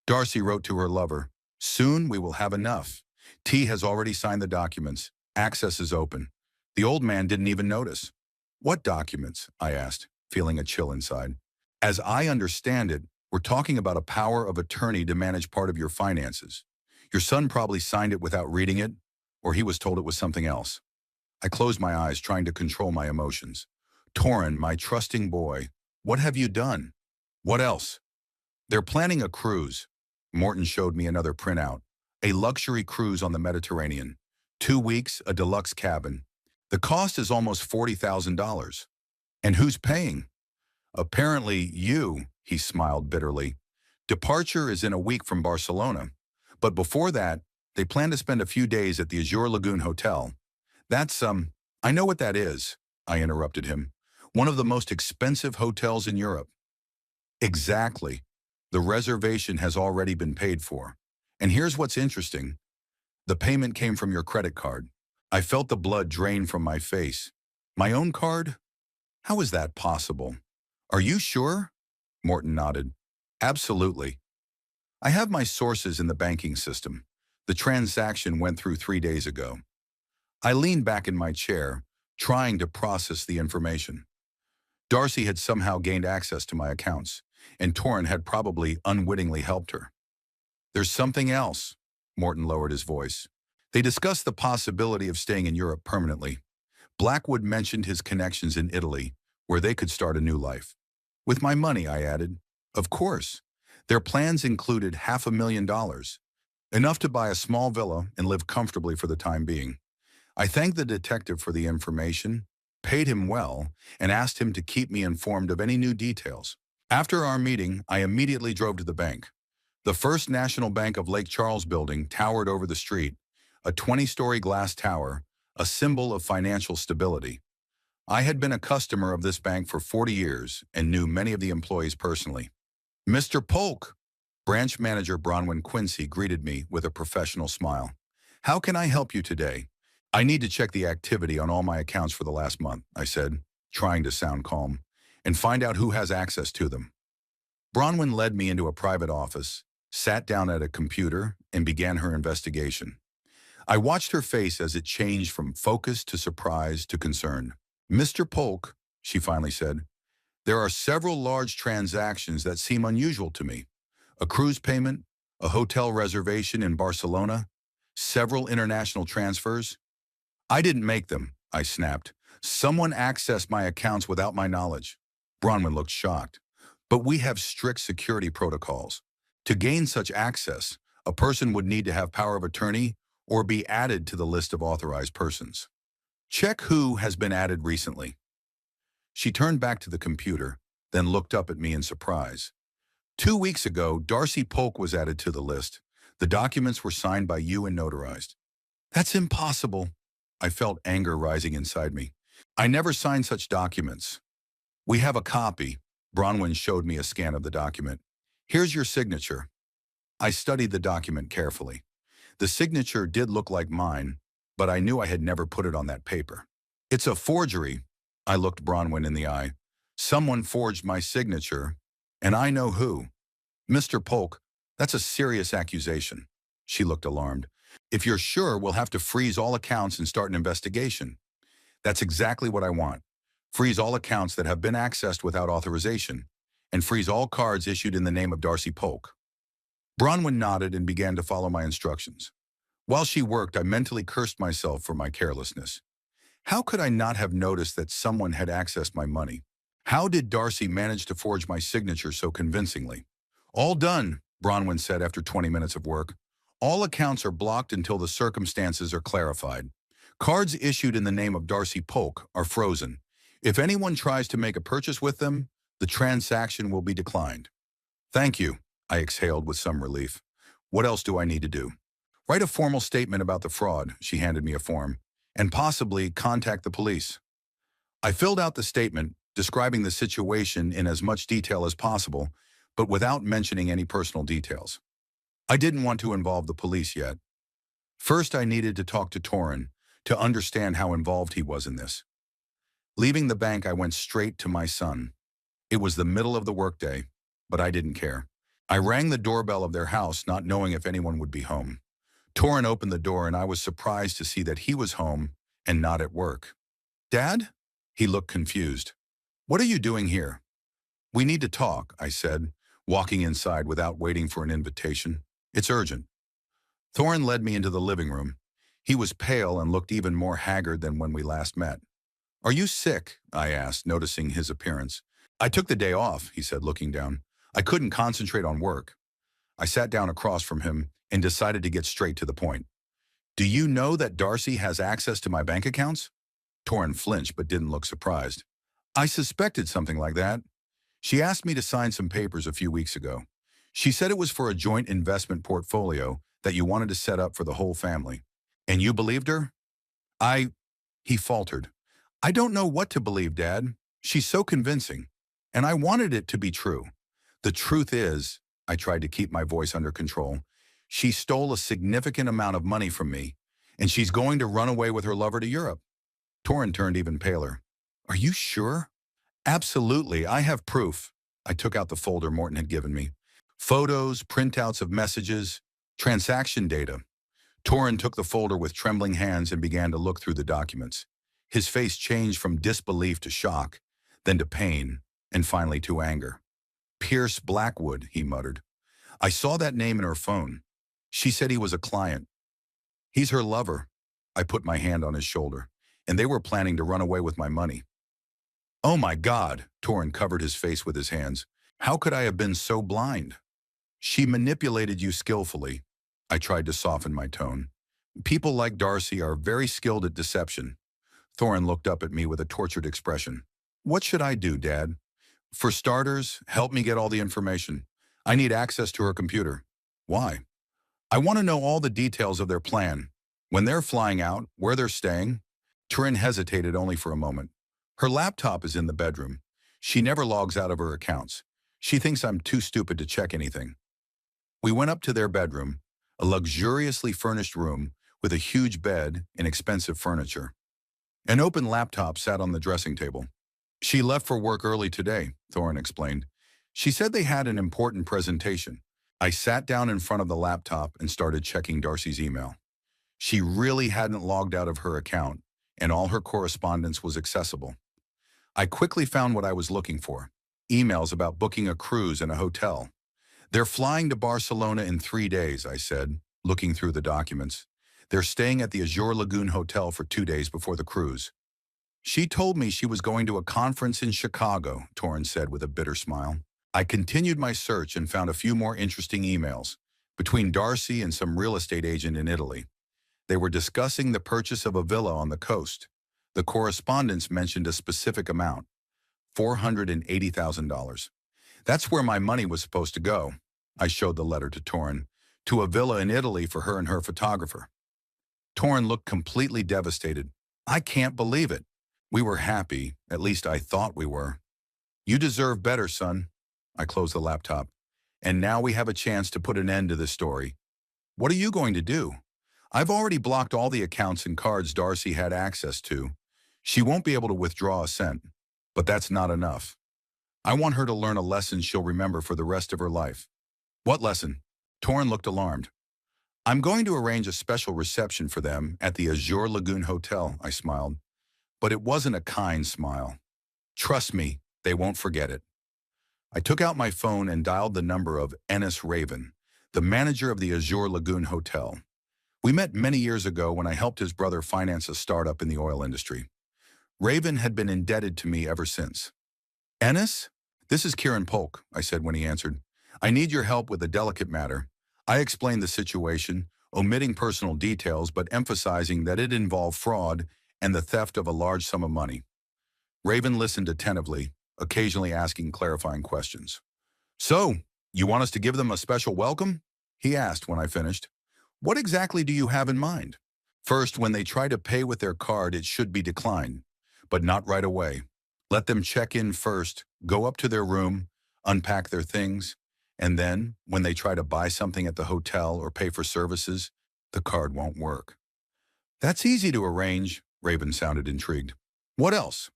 Darcy wrote to her lover, "Soon we will have enough. T has already signed the documents. Access is open." The old man didn't even notice. What documents? I asked, feeling a chill inside. As I understand it, we're talking about a power of attorney to manage part of your finances. Your son probably signed it without reading it, or he was told it was something else. I closed my eyes, trying to control my emotions. Thorin, my trusting boy, what have you done? What else? They're planning a cruise. Morton showed me another printout. A luxury cruise on the Mediterranean. 2 weeks, a deluxe cabin. The cost is almost $40,000. And who's paying? Apparently you, he smiled bitterly. Departure is in a week from Barcelona. But before that, they plan to spend a few days at the Azure Lagoon Hotel. That's, I know what that is, I interrupted him. One of the most expensive hotels in Europe. Exactly. The reservation has already been paid for. And here's what's interesting. The payment came from your credit card. I felt the blood drain from my face. My own card? How is that possible? Are you sure? Morton nodded. Absolutely. I have my sources in the banking system. The transaction went through 3 days ago. I leaned back in my chair, trying to process the information. Darcy had somehow gained access to my accounts, and Thorin had probably unwittingly helped her. There's something else, Morton lowered his voice. They discussed the possibility of staying in Europe permanently. Blackwood mentioned his connections in Italy, where they could start a new life. With my money, I added. Of course. Their plans included $500,000, enough to buy a small villa and live comfortably for the time being. I thanked the detective for the information, paid him well, and asked him to keep me informed of any new details. After our meeting, I immediately drove to the bank. The First National Bank of Lake Charles building towered over the street, a 20-story glass tower, a symbol of financial stability. I had been a customer of this bank for 40 years and knew many of the employees personally. Mr. Polk, branch manager Bronwyn Quincy greeted me with a professional smile. How can I help you today? I need to check the activity on all my accounts for the last month, I said, trying to sound calm, and find out who has access to them. Bronwyn led me into a private office, sat down at a computer, and began her investigation. I watched her face as it changed from focus to surprise to concern. Mr. Polk, she finally said, There are several large transactions that seem unusual to me. A cruise payment, a hotel reservation in Barcelona, several international transfers. I didn't make them, I snapped. Someone accessed my accounts without my knowledge. Bronwyn looked shocked. But we have strict security protocols. To gain such access, a person would need to have power of attorney or be added to the list of authorized persons. Check who has been added recently. She turned back to the computer, then looked up at me in surprise. 2 weeks ago, Darcy Polk was added to the list. The documents were signed by you and notarized. That's impossible. I felt anger rising inside me. I never signed such documents. We have a copy. Bronwyn showed me a scan of the document. Here's your signature. I studied the document carefully. The signature did look like mine, but I knew I had never put it on that paper. It's a forgery. I looked Bronwyn in the eye. Someone forged my signature, and I know who. Mr. Polk, that's a serious accusation. She looked alarmed. If you're sure, we'll have to freeze all accounts and start an investigation. That's exactly what I want. Freeze all accounts that have been accessed without authorization, and freeze all cards issued in the name of Darcy Polk. Bronwyn nodded and began to follow my instructions. While she worked, I mentally cursed myself for my carelessness. How could I not have noticed that someone had accessed my money? How did Darcy manage to forge my signature so convincingly? All done, Bronwyn said after 20 minutes of work. All accounts are blocked until the circumstances are clarified. Cards issued in the name of Darcy Polk are frozen. If anyone tries to make a purchase with them, the transaction will be declined. Thank you, I exhaled with some relief. What else do I need to do? Write a formal statement about the fraud, she handed me a form, and possibly contact the police. I filled out the statement, describing the situation in as much detail as possible, but without mentioning any personal details. I didn't want to involve the police yet. First, I needed to talk to Torin to understand how involved he was in this. Leaving the bank, I went straight to my son. It was the middle of the workday, but I didn't care. I rang the doorbell of their house, not knowing if anyone would be home. Torin opened the door, and I was surprised to see that he was home and not at work. Dad? He looked confused. What are you doing here? We need to talk, I said, walking inside without waiting for an invitation. It's urgent. Thorin led me into the living room. He was pale and looked even more haggard than when we last met. Are you sick? I asked, noticing his appearance. I took the day off, he said, looking down. I couldn't concentrate on work. I sat down across from him and decided to get straight to the point. Do you know that Darcy has access to my bank accounts? Torin flinched but didn't look surprised. I suspected something like that. She asked me to sign some papers a few weeks ago. She said it was for a joint investment portfolio that you wanted to set up for the whole family. And you believed her? He faltered. I don't know what to believe, Dad. She's so convincing. And I wanted it to be true. The truth is, I tried to keep my voice under control, she stole a significant amount of money from me, and she's going to run away with her lover to Europe. Torin turned even paler. Are you sure? Absolutely, I have proof. I took out the folder Morton had given me. Photos, printouts of messages, transaction data. Torin took the folder with trembling hands and began to look through the documents. His face changed from disbelief to shock, then to pain, and finally to anger. Pierce Blackwood, he muttered. I saw that name in her phone. She said he was a client. He's her lover. I put my hand on his shoulder, and they were planning to run away with my money. Oh my God, Torin covered his face with his hands. How could I have been so blind? She manipulated you skillfully. I tried to soften my tone. People like Darcy are very skilled at deception. Thorin looked up at me with a tortured expression. What should I do, Dad? For starters, help me get all the information. I need access to her computer. Why? I want to know all the details of their plan. When they're flying out, where they're staying. Torin hesitated only for a moment. Her laptop is in the bedroom. She never logs out of her accounts. She thinks I'm too stupid to check anything. We went up to their bedroom, a luxuriously furnished room with a huge bed and expensive furniture. An open laptop sat on the dressing table. She left for work early today, Thorin explained. She said they had an important presentation. I sat down in front of the laptop and started checking Darcy's email. She really hadn't logged out of her account, and all her correspondence was accessible. I quickly found what I was looking for. Emails about booking a cruise and a hotel. They're flying to Barcelona in 3 days, I said, looking through the documents. They're staying at the Azure Lagoon Hotel for 2 days before the cruise. She told me she was going to a conference in Chicago, Torrance said with a bitter smile. I continued my search and found a few more interesting emails between Darcy and some real estate agent in Italy. They were discussing the purchase of a villa on the coast. The correspondence mentioned a specific amount, $480,000. That's where my money was supposed to go. I showed the letter to Torrin, to a villa in Italy for her and her photographer. Torrin looked completely devastated. I can't believe it. We were happy, at least I thought we were. You deserve better, son. I closed the laptop. And now we have a chance to put an end to this story. What are you going to do? I've already blocked all the accounts and cards Darcy had access to. She won't be able to withdraw a cent. But that's not enough. I want her to learn a lesson she'll remember for the rest of her life. What lesson? Torrin looked alarmed. I'm going to arrange a special reception for them at the Azure Lagoon Hotel, I smiled. But it wasn't a kind smile. Trust me, they won't forget it. I took out my phone and dialed the number of Ennis Raven, the manager of the Azure Lagoon Hotel. We met many years ago when I helped his brother finance a startup in the oil industry. Raven had been indebted to me ever since. Ennis? This is Kieran Polk, I said when he answered. I need your help with a delicate matter. I explained the situation, omitting personal details but emphasizing that it involved fraud and the theft of a large sum of money. Raven listened attentively, occasionally asking clarifying questions. So, you want us to give them a special welcome? He asked when I finished. What exactly do you have in mind? First, when they try to pay with their card, it should be declined, but not right away. Let them check in first, go up to their room, unpack their things, and then, when they try to buy something at the hotel or pay for services, the card won't work. That's easy to arrange, Raven sounded intrigued. What else?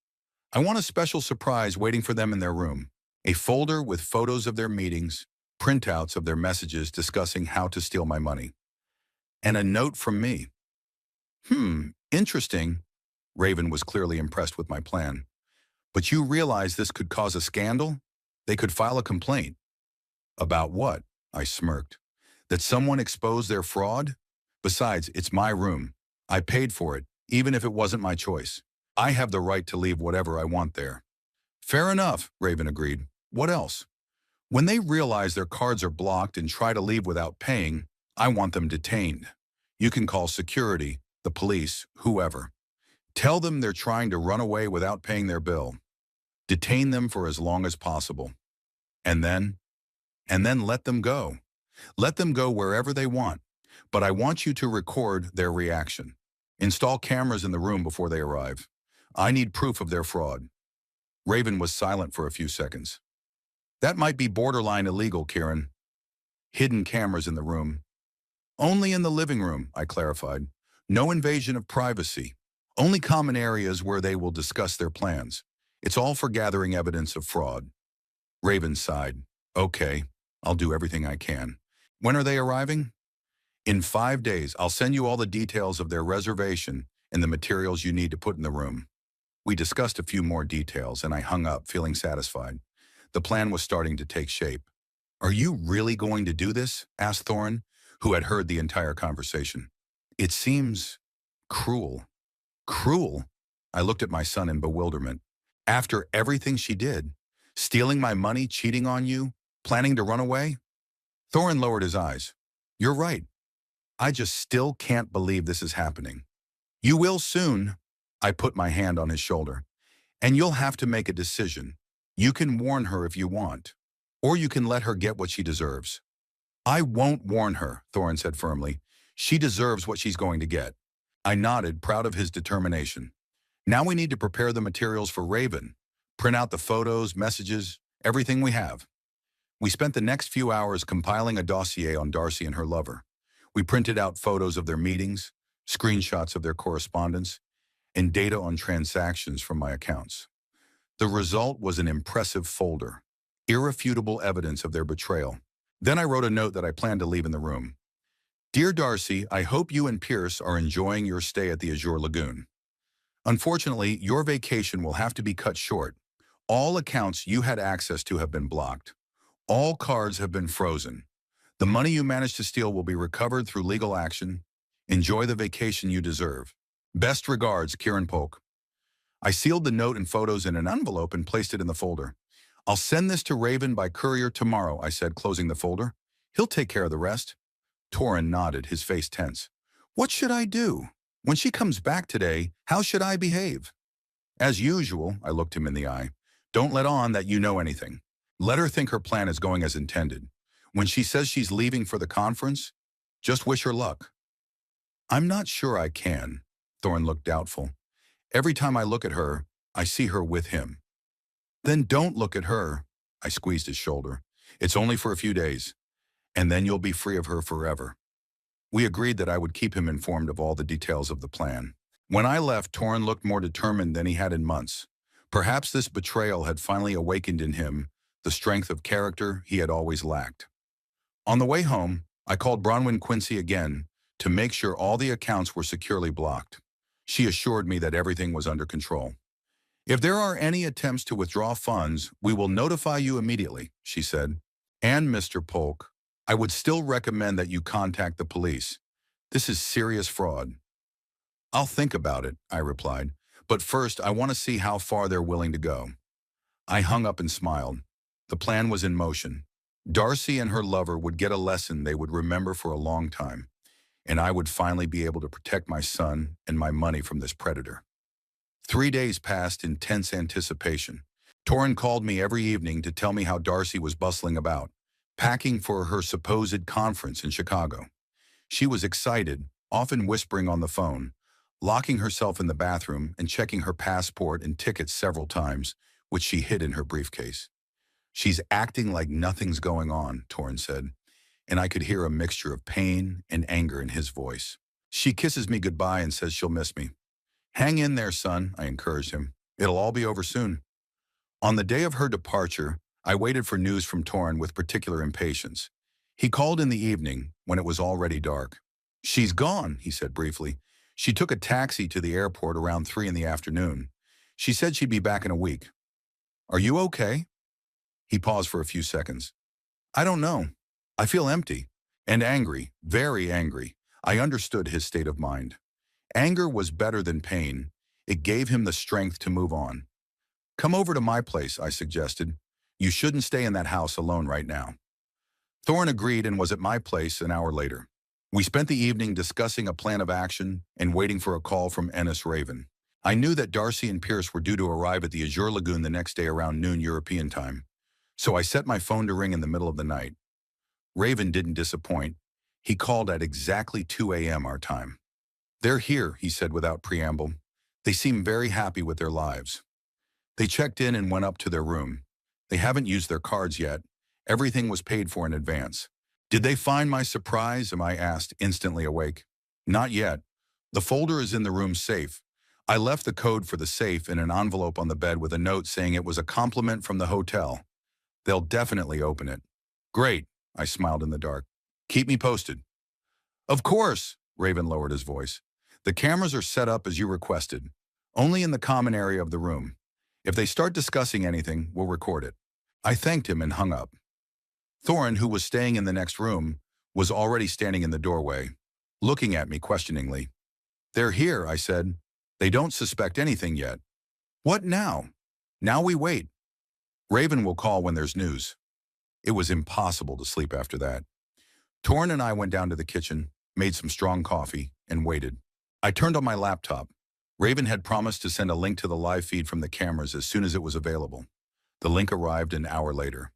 I want a special surprise waiting for them in their room. A folder with photos of their meetings, printouts of their messages discussing how to steal my money. And a note from me. Interesting. Raven was clearly impressed with my plan. But you realize this could cause a scandal? They could file a complaint. About what? I smirked. That someone exposed their fraud? Besides, it's my room. I paid for it, even if it wasn't my choice. I have the right to leave whatever I want there. Fair enough, Raven agreed. What else? When they realize their cards are blocked and try to leave without paying, I want them detained. You can call security, the police, whoever. Tell them they're trying to run away without paying their bill. Detain them for as long as possible. And then let them go. Let them go wherever they want. But I want you to record their reaction. Install cameras in the room before they arrive. I need proof of their fraud. Raven was silent for a few seconds. That might be borderline illegal, Kieran. Hidden cameras in the room. Only in the living room, I clarified. No invasion of privacy. Only common areas where they will discuss their plans. It's all for gathering evidence of fraud. Raven sighed. Okay, I'll do everything I can. When are they arriving? In 5 days, I'll send you all the details of their reservation and the materials you need to put in the room. We discussed a few more details, and I hung up, feeling satisfied. The plan was starting to take shape. Are you really going to do this? Asked Thorin, who had heard the entire conversation. It seems cruel. Cruel? I looked at my son in bewilderment. After everything she did, stealing my money, cheating on you, planning to run away? Thorin lowered his eyes. You're right. I just still can't believe this is happening. You will soon. I put my hand on his shoulder. And you'll have to make a decision. You can warn her if you want, or you can let her get what she deserves. I won't warn her, Thorin said firmly. She deserves what she's going to get. I nodded, proud of his determination. Now we need to prepare the materials for Raven. Print out the photos, messages, everything we have. We spent the next few hours compiling a dossier on Darcy and her lover. We printed out photos of their meetings, screenshots of their correspondence, and data on transactions from my accounts. The result was an impressive folder, irrefutable evidence of their betrayal. Then I wrote a note that I planned to leave in the room. Dear Darcy, I hope you and Pierce are enjoying your stay at the Azure Lagoon. Unfortunately, your vacation will have to be cut short. All accounts you had access to have been blocked. All cards have been frozen. The money you managed to steal will be recovered through legal action. Enjoy the vacation you deserve. Best regards, Kieran Polk. I sealed the note and photos in an envelope and placed it in the folder. I'll send this to Raven by courier tomorrow, I said, closing the folder. He'll take care of the rest. Torin nodded, his face tense. What should I do? When she comes back today, how should I behave? As usual, I looked him in the eye. Don't let on that you know anything. Let her think her plan is going as intended. When she says she's leaving for the conference, just wish her luck. I'm not sure I can. Thorin looked doubtful. Every time I look at her, I see her with him. Then don't look at her. I squeezed his shoulder. It's only for a few days, and then you'll be free of her forever. We agreed that I would keep him informed of all the details of the plan. When I left, Torin looked more determined than he had in months. Perhaps this betrayal had finally awakened in him the strength of character he had always lacked. On the way home, I called Bronwyn Quincy again to make sure all the accounts were securely blocked. She assured me that everything was under control. If there are any attempts to withdraw funds, we will notify you immediately, she said. And Mr. Polk, I would still recommend that you contact the police. This is serious fraud. I'll think about it, I replied. But first, I want to see how far they're willing to go. I hung up and smiled. The plan was in motion. Darcy and her lover would get a lesson they would remember for a long time, and I would finally be able to protect my son and my money from this predator. 3 days passed in tense anticipation. Torin called me every evening to tell me how Darcy was bustling about, packing for her supposed conference in Chicago. She was excited, often whispering on the phone, locking herself in the bathroom and checking her passport and tickets several times, which she hid in her briefcase. She's acting like nothing's going on, Torin said, and I could hear a mixture of pain and anger in his voice. She kisses me goodbye and says she'll miss me. Hang in there, son, I encouraged him. It'll all be over soon. On the day of her departure, I waited for news from Torin with particular impatience. He called in the evening when it was already dark. She's gone, he said briefly. She took a taxi to the airport around 3 in the afternoon. She said she'd be back in a week. Are you okay? He paused for a few seconds. I don't know. I feel empty and angry, very angry. I understood his state of mind. Anger was better than pain. It gave him the strength to move on. Come over to my place, I suggested. You shouldn't stay in that house alone right now. Thorin agreed and was at my place an hour later. We spent the evening discussing a plan of action and waiting for a call from Ennis Raven. I knew that Darcy and Pierce were due to arrive at the Azure Lagoon the next day around noon European time, so I set my phone to ring in the middle of the night. Raven didn't disappoint. He called at exactly 2 a.m. our time. They're here, he said without preamble. They seem very happy with their lives. They checked in and went up to their room. They haven't used their cards yet. Everything was paid for in advance. Did they find my surprise? I asked, instantly awake. Not yet. The folder is in the room safe. I left the code for the safe in an envelope on the bed with a note saying it was a compliment from the hotel. They'll definitely open it. Great, I smiled in the dark. Keep me posted. Of course, Raven lowered his voice. The cameras are set up as you requested, only in the common area of the room. If they start discussing anything, we'll record it. I thanked him and hung up. Thorin, who was staying in the next room, was already standing in the doorway, looking at me questioningly. They're here, I said. They don't suspect anything yet. What now? Now we wait. Raven will call when there's news. It was impossible to sleep after that. Torin and I went down to the kitchen, made some strong coffee, and waited. I turned on my laptop. Raven had promised to send a link to the live feed from the cameras as soon as it was available. The link arrived an hour later.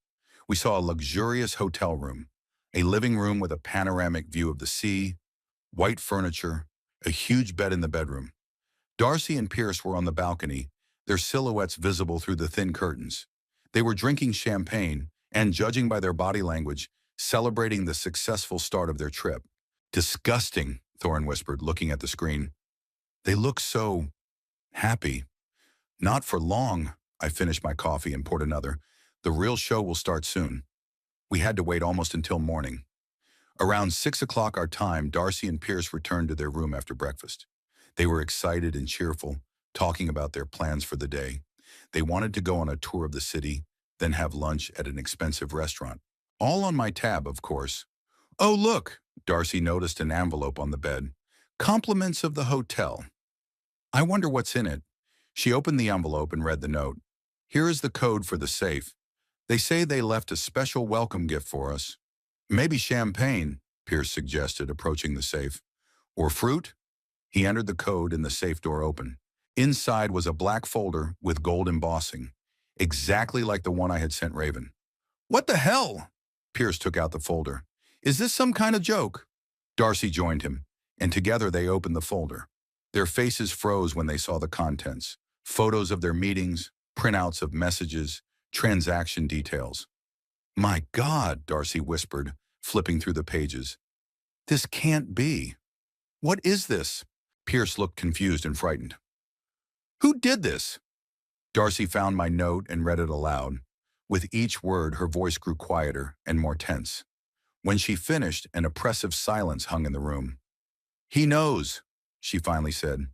We saw a luxurious hotel room, a living room with a panoramic view of the sea, white furniture, a huge bed in the bedroom. Darcy and Pierce were on the balcony, their silhouettes visible through the thin curtains. They were drinking champagne and, judging by their body language, celebrating the successful start of their trip. Disgusting, Thorin whispered, looking at the screen. They look so happy. Not for long. I finished my coffee and poured another. The real show will start soon. We had to wait almost until morning. Around 6 o'clock our time, Darcy and Pierce returned to their room after breakfast. They were excited and cheerful, talking about their plans for the day. They wanted to go on a tour of the city, then have lunch at an expensive restaurant. All on my tab, of course. Oh, look, Darcy noticed an envelope on the bed. Compliments of the hotel. I wonder what's in it. She opened the envelope and read the note. Here is the code for the safe. They say they left a special welcome gift for us. Maybe champagne, Pierce suggested, approaching the safe. Or fruit? He entered the code and the safe door opened. Inside was a black folder with gold embossing, exactly like the one I had sent Raven. What the hell? Pierce took out the folder. Is this some kind of joke? Darcy joined him, and together they opened the folder. Their faces froze when they saw the contents. Photos of their meetings, printouts of messages, transaction details. My God, Darcy whispered, flipping through the pages. This can't be. What is this? Pierce looked confused and frightened. Who did this? Darcy found my note and read it aloud. With each word, her voice grew quieter and more tense. When she finished, an oppressive silence hung in the room. He knows, she finally said.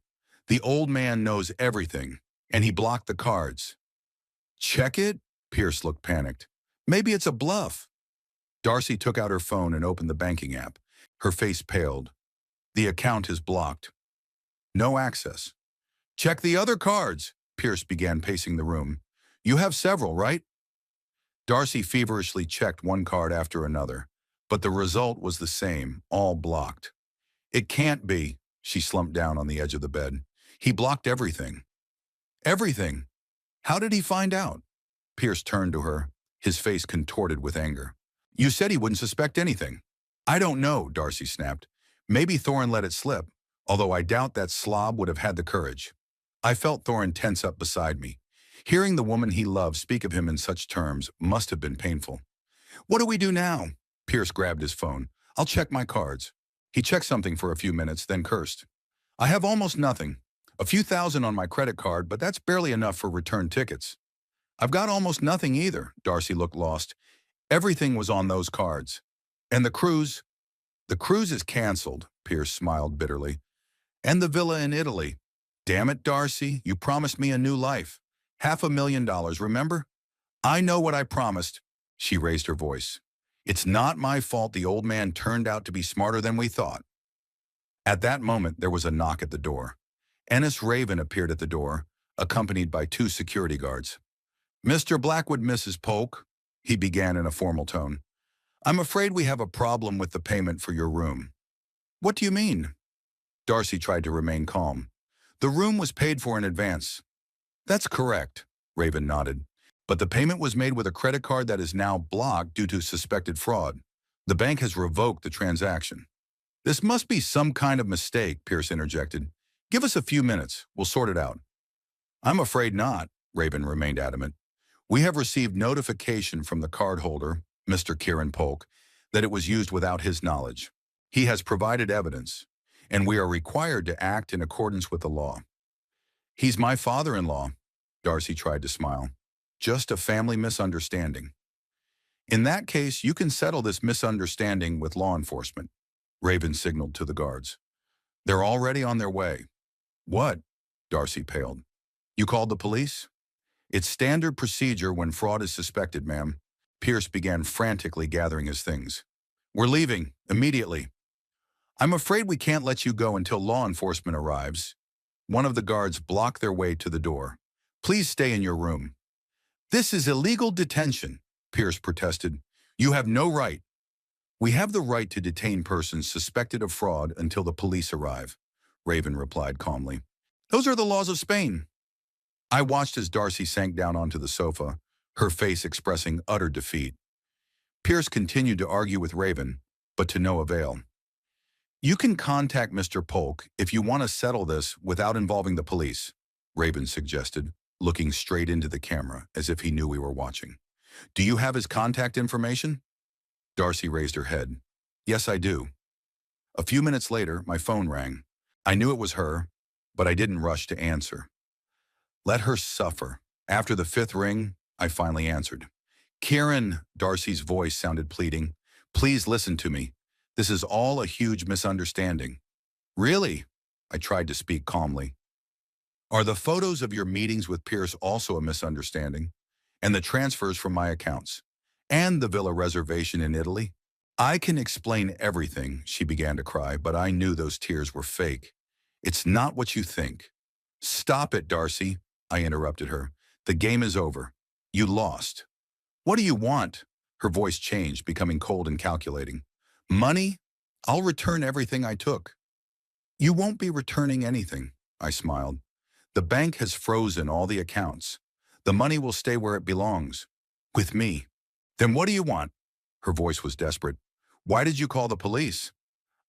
The old man knows everything, and he blocked the cards. Check it? Pierce looked panicked. Maybe it's a bluff. Darcy took out her phone and opened the banking app. Her face paled. The account is blocked. No access. Check the other cards. Pierce began pacing the room. You have several, right? Darcy feverishly checked one card after another, but the result was the same, all blocked. It can't be, she slumped down on the edge of the bed. He blocked everything. Everything. How did he find out? Pierce turned to her, his face contorted with anger. You said he wouldn't suspect anything. I don't know, Darcy snapped. Maybe Thorin let it slip, although I doubt that slob would have had the courage. I felt Thorin tense up beside me. Hearing the woman he loved speak of him in such terms must have been painful. What do we do now? Pierce grabbed his phone. I'll check my cards. He checked something for a few minutes, then cursed. I have almost nothing. A few thousand on my credit card, but that's barely enough for return tickets. I've got almost nothing either, Darcy looked lost. Everything was on those cards. And the cruise? The cruise is canceled, Pierce smiled bitterly. And the villa in Italy. Damn it, Darcy, you promised me a new life. $500,000, remember? I know what I promised. She raised her voice. It's not my fault the old man turned out to be smarter than we thought. At that moment, there was a knock at the door. Ennis Raven appeared at the door, accompanied by 2 security guards. Mr. Blackwood, Mrs. Polk, he began in a formal tone. I'm afraid we have a problem with the payment for your room. What do you mean? Darcy tried to remain calm. The room was paid for in advance. That's correct, Raven nodded. But the payment was made with a credit card that is now blocked due to suspected fraud. The bank has revoked the transaction. This must be some kind of mistake, Pierce interjected. Give us a few minutes. We'll sort it out. I'm afraid not, Raven remained adamant. We have received notification from the cardholder, Mr. Kieran Polk, that it was used without his knowledge. He has provided evidence, and we are required to act in accordance with the law. He's my father-in-law, Darcy tried to smile. Just a family misunderstanding. In that case, you can settle this misunderstanding with law enforcement, Raven signaled to the guards. They're already on their way. What? Darcy paled. You called the police? It's standard procedure when fraud is suspected, ma'am. Pierce began frantically gathering his things. We're leaving, immediately. I'm afraid we can't let you go until law enforcement arrives. One of the guards blocked their way to the door. Please stay in your room. This is illegal detention, Pierce protested. You have no right. We have the right to detain persons suspected of fraud until the police arrive, Raven replied calmly. Those are the laws of Spain. I watched as Darcy sank down onto the sofa, her face expressing utter defeat. Pierce continued to argue with Raven, but to no avail. You can contact Mr. Polk if you want to settle this without involving the police, Raven suggested, looking straight into the camera as if he knew we were watching. Do you have his contact information? Darcy raised her head. Yes, I do. A few minutes later, my phone rang. I knew it was her, but I didn't rush to answer. Let her suffer. After the 5th ring, I finally answered. Kieran, Darcy's voice sounded pleading. Please listen to me. This is all a huge misunderstanding. Really? I tried to speak calmly. Are the photos of your meetings with Pierce also a misunderstanding? And the transfers from my accounts? And the villa reservation in Italy? I can explain everything, she began to cry, but I knew those tears were fake. It's not what you think. Stop it, Darcy, I interrupted her. The game is over. You lost. What do you want? Her voice changed, becoming cold and calculating. Money? I'll return everything I took. You won't be returning anything, I smiled. The bank has frozen all the accounts. The money will stay where it belongs. With me. Then what do you want? Her voice was desperate. Why did you call the police?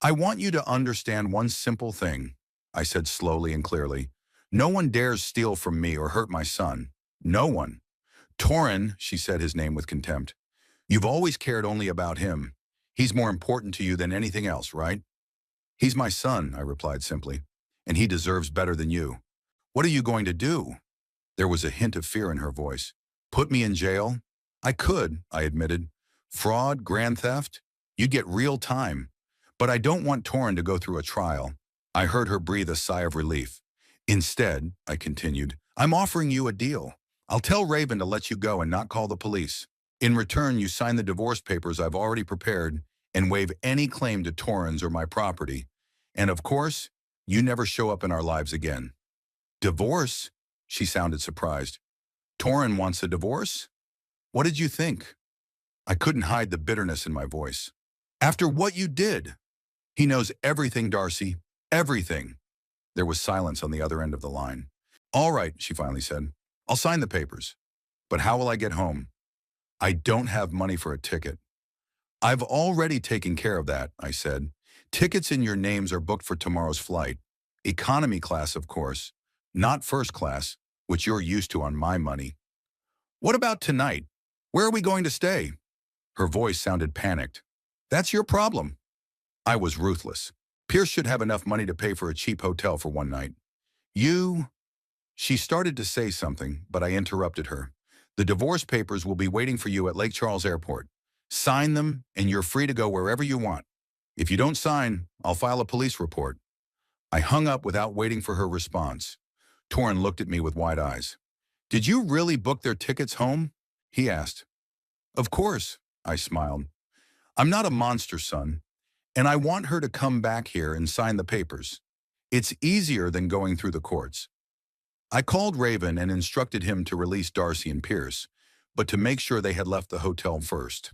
I want you to understand one simple thing, I said slowly and clearly. No one dares steal from me or hurt my son. No one. Torin, she said his name with contempt. You've always cared only about him. He's more important to you than anything else, right? He's my son, I replied simply, and he deserves better than you. What are you going to do? There was a hint of fear in her voice. Put me in jail? I could, I admitted. Fraud, grand theft? You'd get real time. But I don't want Torin to go through a trial. I heard her breathe a sigh of relief. Instead, I continued, I'm offering you a deal. I'll tell Raven to let you go and not call the police. In return, you sign the divorce papers I've already prepared and waive any claim to Torin's or my property. And of course, you never show up in our lives again. Divorce? She sounded surprised. Torin wants a divorce? What did you think? I couldn't hide the bitterness in my voice. After what you did. He knows everything, Darcy. Everything. There was silence on the other end of the line. All right, she finally said. I'll sign the papers. But how will I get home? I don't have money for a ticket. I've already taken care of that, I said. Tickets in your names are booked for tomorrow's flight. Economy class, of course. Not first class, which you're used to on my money. What about tonight? Where are we going to stay? Her voice sounded panicked. That's your problem. I was ruthless. Pierce should have enough money to pay for a cheap hotel for one night. You... She started to say something, but I interrupted her. The divorce papers will be waiting for you at Lake Charles Airport. Sign them, and you're free to go wherever you want. If you don't sign, I'll file a police report. I hung up without waiting for her response. Torin looked at me with wide eyes. Did you really book their tickets home? He asked. Of course, I smiled. I'm not a monster, son, and I want her to come back here and sign the papers. It's easier than going through the courts. I called Raven and instructed him to release Darcy and Pierce, but to make sure they had left the hotel first.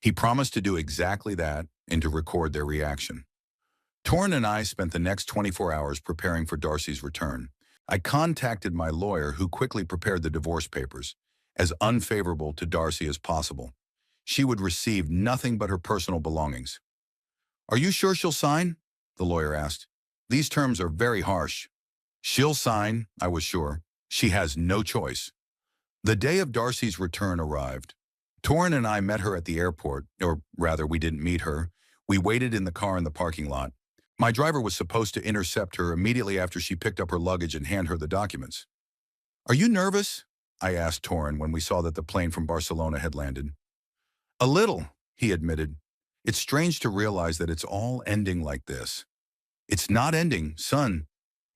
He promised to do exactly that and to record their reaction. Torin and I spent the next 24 hours preparing for Darcy's return. I contacted my lawyer, who quickly prepared the divorce papers, as unfavorable to Darcy as possible. She would receive nothing but her personal belongings. Are you sure she'll sign? The lawyer asked. These terms are very harsh. She'll sign, I was sure. She has no choice. The day of Darcy's return arrived. Torin and I met her at the airport, or rather, we didn't meet her. We waited in the car in the parking lot. My driver was supposed to intercept her immediately after she picked up her luggage and hand her the documents. Are you nervous? I asked Torin when we saw that the plane from Barcelona had landed. A little, he admitted. It's strange to realize that it's all ending like this. It's not ending, son.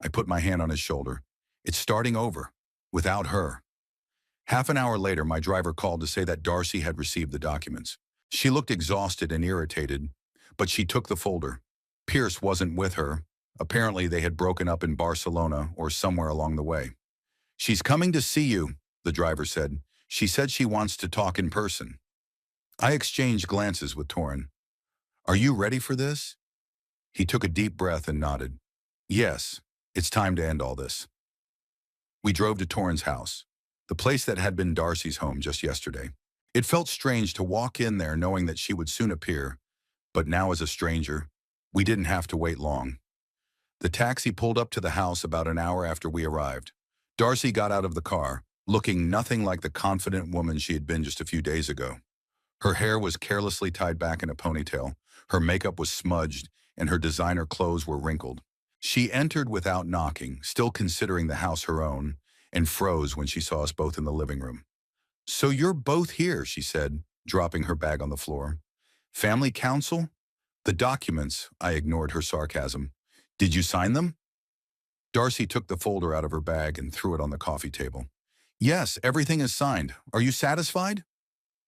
I put my hand on his shoulder. It's starting over, without her. Half an hour later, my driver called to say that Darcy had received the documents. She looked exhausted and irritated, but she took the folder. Pierce wasn't with her. Apparently, they had broken up in Barcelona or somewhere along the way. She's coming to see you, the driver said. She said she wants to talk in person. I exchanged glances with Torin. Are you ready for this? He took a deep breath and nodded. Yes, it's time to end all this. We drove to Torin's house, the place that had been Darcy's home just yesterday. It felt strange to walk in there knowing that she would soon appear, but now as a stranger, we didn't have to wait long. The taxi pulled up to the house about an hour after we arrived. Darcy got out of the car, looking nothing like the confident woman she had been just a few days ago. Her hair was carelessly tied back in a ponytail, her makeup was smudged, and her designer clothes were wrinkled. She entered without knocking, still considering the house her own, and froze when she saw us both in the living room. So you're both here, she said, dropping her bag on the floor. Family council? The documents, I ignored her sarcasm. Did you sign them? Darcy took the folder out of her bag and threw it on the coffee table. Yes, everything is signed. Are you satisfied?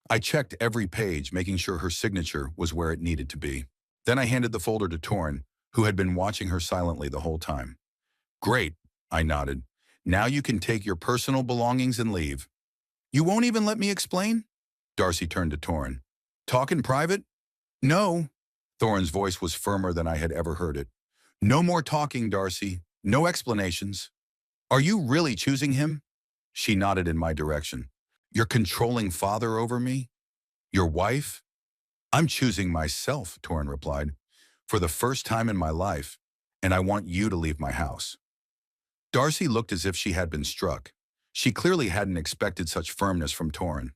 I checked every page, making sure her signature was where it needed to be. Then I handed the folder to Torrin, who had been watching her silently the whole time. Great, I nodded. Now you can take your personal belongings and leave. You won't even let me explain? Darcy turned to Torrin. Talk in private? No. Thorin's voice was firmer than I had ever heard it. No more talking, Darcy. No explanations. Are you really choosing him? She nodded in my direction. Your controlling father over me? Your wife? I'm choosing myself, Torrin replied, for the first time in my life, and I want you to leave my house. Darcy looked as if she had been struck. She clearly hadn't expected such firmness from Torrin.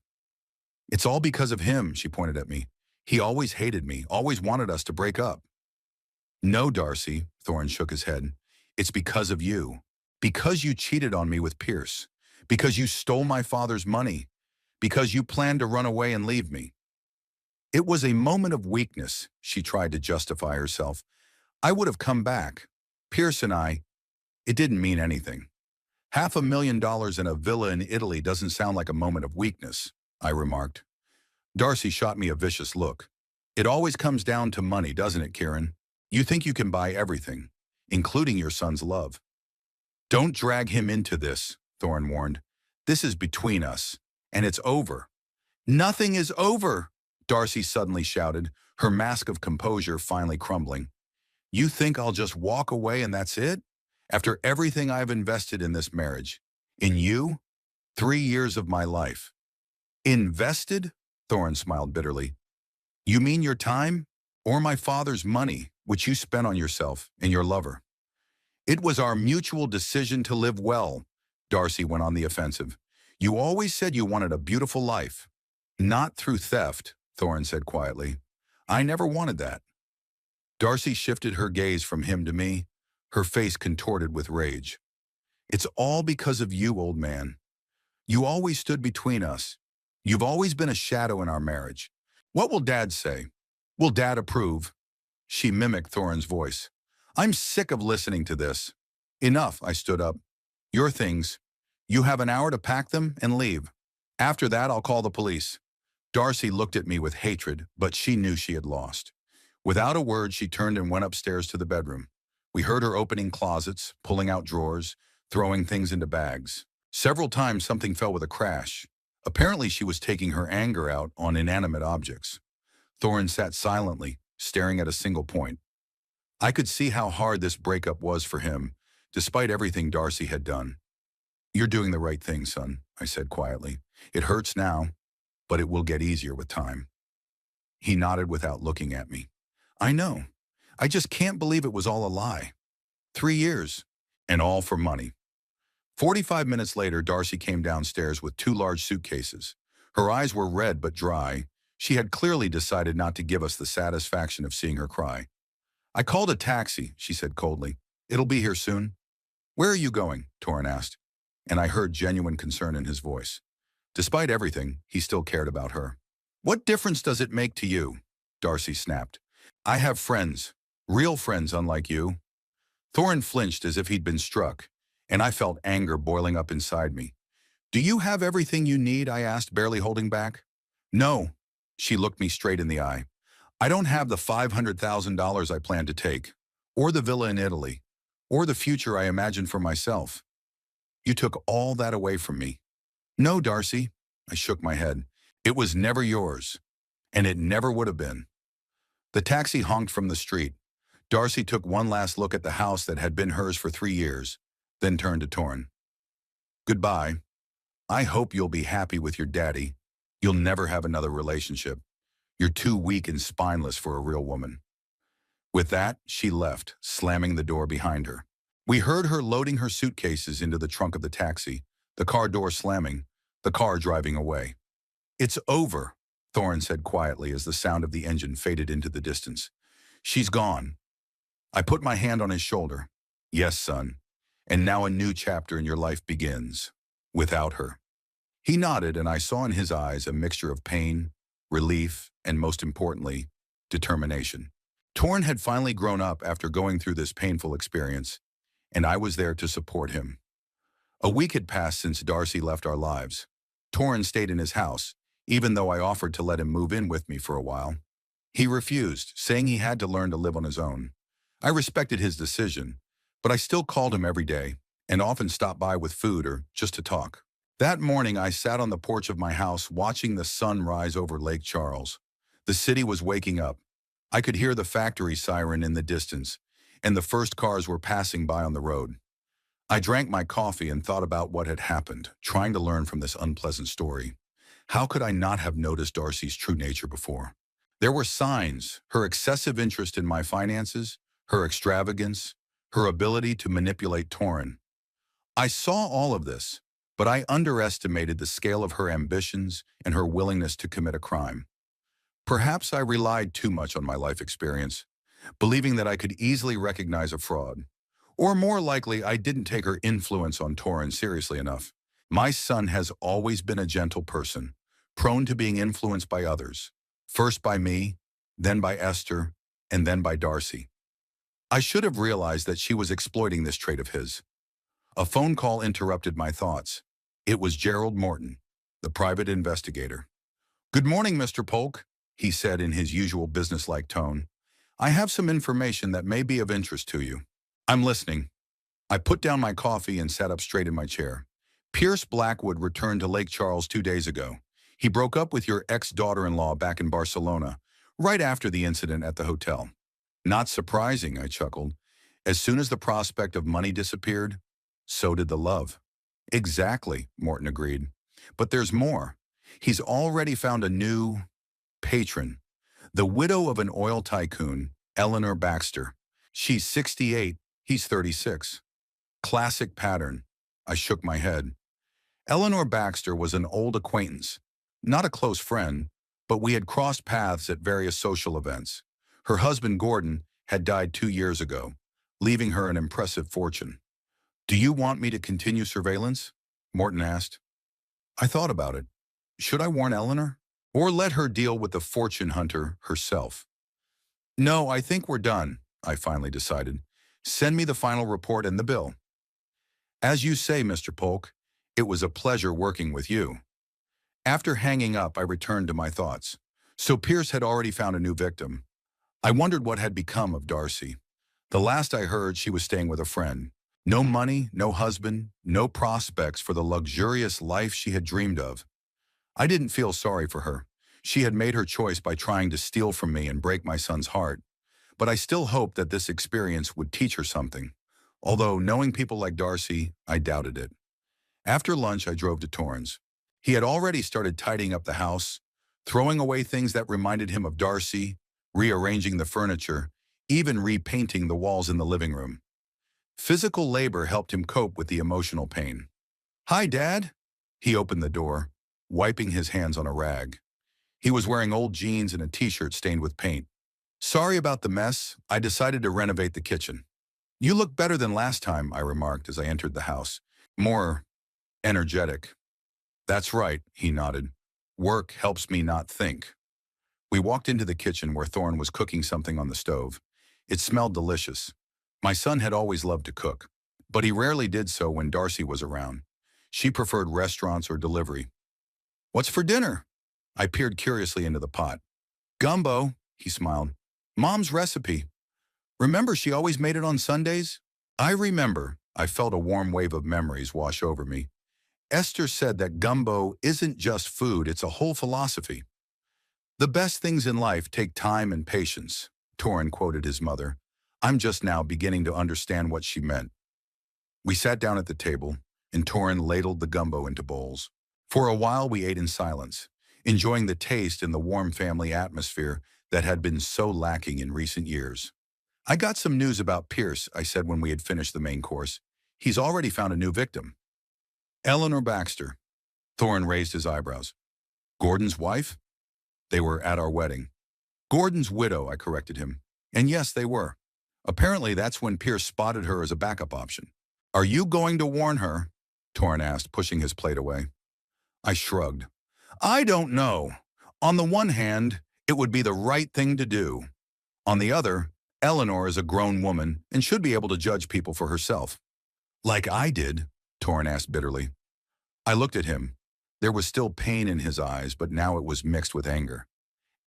It's all because of him, she pointed at me. He always hated me, always wanted us to break up. No, Darcy, Torrin shook his head. It's because of you. Because you cheated on me with Pierce. Because you stole my father's money. Because you planned to run away and leave me. It was a moment of weakness, she tried to justify herself. I would have come back. Pierce and I, it didn't mean anything. $500,000 in a villa in Italy doesn't sound like a moment of weakness, I remarked. Darcy shot me a vicious look. It always comes down to money, doesn't it, Kieran? You think you can buy everything, including your son's love. Don't drag him into this, Torrin warned. This is between us, and it's over. Nothing is over, Darcy suddenly shouted, her mask of composure finally crumbling. You think I'll just walk away and that's it? After everything I've invested in this marriage, in you, 3 years of my life. Invested? Torrin smiled bitterly. You mean your time? Or my father's money, which you spent on yourself and your lover? It was our mutual decision to live well, Darcy went on the offensive. You always said you wanted a beautiful life. Not through theft, Torrin said quietly. I never wanted that. Darcy shifted her gaze from him to me, her face contorted with rage. It's all because of you, old man. You always stood between us. You've always been a shadow in our marriage. What will Dad say? Will Dad approve? She mimicked Thorin's voice. I'm sick of listening to this. Enough, I stood up. Your things. You have an hour to pack them and leave. After that, I'll call the police. Darcy looked at me with hatred, but she knew she had lost. Without a word, she turned and went upstairs to the bedroom. We heard her opening closets, pulling out drawers, throwing things into bags. Several times something fell with a crash. Apparently she was taking her anger out on inanimate objects. Torrin sat silently, staring at a single point. I could see how hard this breakup was for him, despite everything Darcy had done. You're doing the right thing, son, I said quietly. It hurts now, but it will get easier with time. He nodded without looking at me. I know. I just can't believe it was all a lie. 3 years, and all for money. 45 minutes later, Darcy came downstairs with 2 large suitcases. Her eyes were red but dry. She had clearly decided not to give us the satisfaction of seeing her cry. I called a taxi, she said coldly. It'll be here soon. Where are you going? Torrin asked, and I heard genuine concern in his voice. Despite everything, he still cared about her. What difference does it make to you? Darcy snapped. I have friends, real friends unlike you. Torrin flinched as if he'd been struck, and I felt anger boiling up inside me. Do you have everything you need? I asked, barely holding back. No. She looked me straight in the eye. I don't have the $500,000 I plan to take, or the villa in Italy, or the future I imagine for myself. You took all that away from me. No, Darcy. I shook my head. It was never yours, and it never would have been. The taxi honked from the street. Darcy took one last look at the house that had been hers for 3 years, then turned to Torrin. Goodbye. I hope you'll be happy with your daddy. You'll never have another relationship. You're too weak and spineless for a real woman. With that, she left, slamming the door behind her. We heard her loading her suitcases into the trunk of the taxi, the car door slamming, the car driving away. It's over, Torrin said quietly as the sound of the engine faded into the distance. She's gone. I put my hand on his shoulder. Yes, son. And now a new chapter in your life begins. Without her. He nodded, and I saw in his eyes a mixture of pain, relief, and most importantly, determination. Torrin had finally grown up after going through this painful experience, and I was there to support him. A week had passed since Darcy left our lives. Torrin stayed in his house, even though I offered to let him move in with me for a while. He refused, saying he had to learn to live on his own. I respected his decision, but I still called him every day and often stopped by with food or just to talk. That morning, I sat on the porch of my house watching the sun rise over Lake Charles. The city was waking up. I could hear the factory siren in the distance, and the first cars were passing by on the road. I drank my coffee and thought about what had happened, trying to learn from this unpleasant story. How could I not have noticed Darcy's true nature before? There were signs: her excessive interest in my finances, her extravagance, her ability to manipulate Torrin. I saw all of this, but I underestimated the scale of her ambitions and her willingness to commit a crime. Perhaps I relied too much on my life experience, believing that I could easily recognize a fraud. Or more likely, I didn't take her influence on Torrin seriously enough. My son has always been a gentle person, prone to being influenced by others. First by me, then by Esther, and then by Darcy. I should have realized that she was exploiting this trait of his. A phone call interrupted my thoughts. It was Gerald Morton, the private investigator. "Good morning, Mr. Polk," he said in his usual businesslike tone. "I have some information that may be of interest to you." "I'm listening." I put down my coffee and sat up straight in my chair. "Pierce Blackwood returned to Lake Charles 2 days ago. He broke up with your ex-daughter-in-law back in Barcelona, right after the incident at the hotel." "Not surprising," I chuckled. "As soon as the prospect of money disappeared, so did the love." "Exactly," Morton agreed. "But there's more. He's already found a new patron, the widow of an oil tycoon, Eleanor Baxter. She's 68, he's 36. Classic pattern." I shook my head. Eleanor Baxter was an old acquaintance, not a close friend, but we had crossed paths at various social events. Her husband, Gordon, had died 2 years ago, leaving her an impressive fortune. "Do you want me to continue surveillance?" Morton asked. I thought about it. Should I warn Eleanor? Or let her deal with the fortune hunter herself? "No, I think we're done," I finally decided. "Send me the final report and the bill." "As you say, Mr. Polk, it was a pleasure working with you." After hanging up, I returned to my thoughts. So Pierce had already found a new victim. I wondered what had become of Darcy. The last I heard, she was staying with a friend. No money, no husband, no prospects for the luxurious life she had dreamed of. I didn't feel sorry for her. She had made her choice by trying to steal from me and break my son's heart. But I still hoped that this experience would teach her something. Although, knowing people like Darcy, I doubted it. After lunch, I drove to Torrance. He had already started tidying up the house, throwing away things that reminded him of Darcy, rearranging the furniture, even repainting the walls in the living room. Physical labor helped him cope with the emotional pain. "Hi, Dad." He opened the door, wiping his hands on a rag. He was wearing old jeans and a t-shirt stained with paint. "Sorry about the mess. I decided to renovate the kitchen." "You look better than last time," I remarked as I entered the house. "More energetic." "That's right," he nodded. "Work helps me not think." We walked into the kitchen where Thorne was cooking something on the stove. It smelled delicious. My son had always loved to cook, but he rarely did so when Darcy was around. She preferred restaurants or delivery. "What's for dinner?" I peered curiously into the pot. "Gumbo," he smiled. "Mom's recipe. Remember she always made it on Sundays?" I remember. I felt a warm wave of memories wash over me. Esther said that gumbo isn't just food, it's a whole philosophy. "The best things in life take time and patience," Torrin quoted his mother. I'm just now beginning to understand what she meant. We sat down at the table, and Torrin ladled the gumbo into bowls. For a while we ate in silence, enjoying the taste and the warm family atmosphere that had been so lacking in recent years. "I got some news about Pierce," I said when we had finished the main course. "He's already found a new victim." "Eleanor Baxter." Thorne raised his eyebrows. "Gordon's wife?" "They were at our wedding." "Gordon's widow," I corrected him. And yes, they were. Apparently that's when Pierce spotted her as a backup option. "Are you going to warn her?" Torrin asked, pushing his plate away. I shrugged. "I don't know. On the one hand, it would be the right thing to do. On the other, Eleanor is a grown woman and should be able to judge people for herself. Like I did, Torrin asked bitterly. I looked at him. There was still pain in his eyes, but now it was mixed with anger.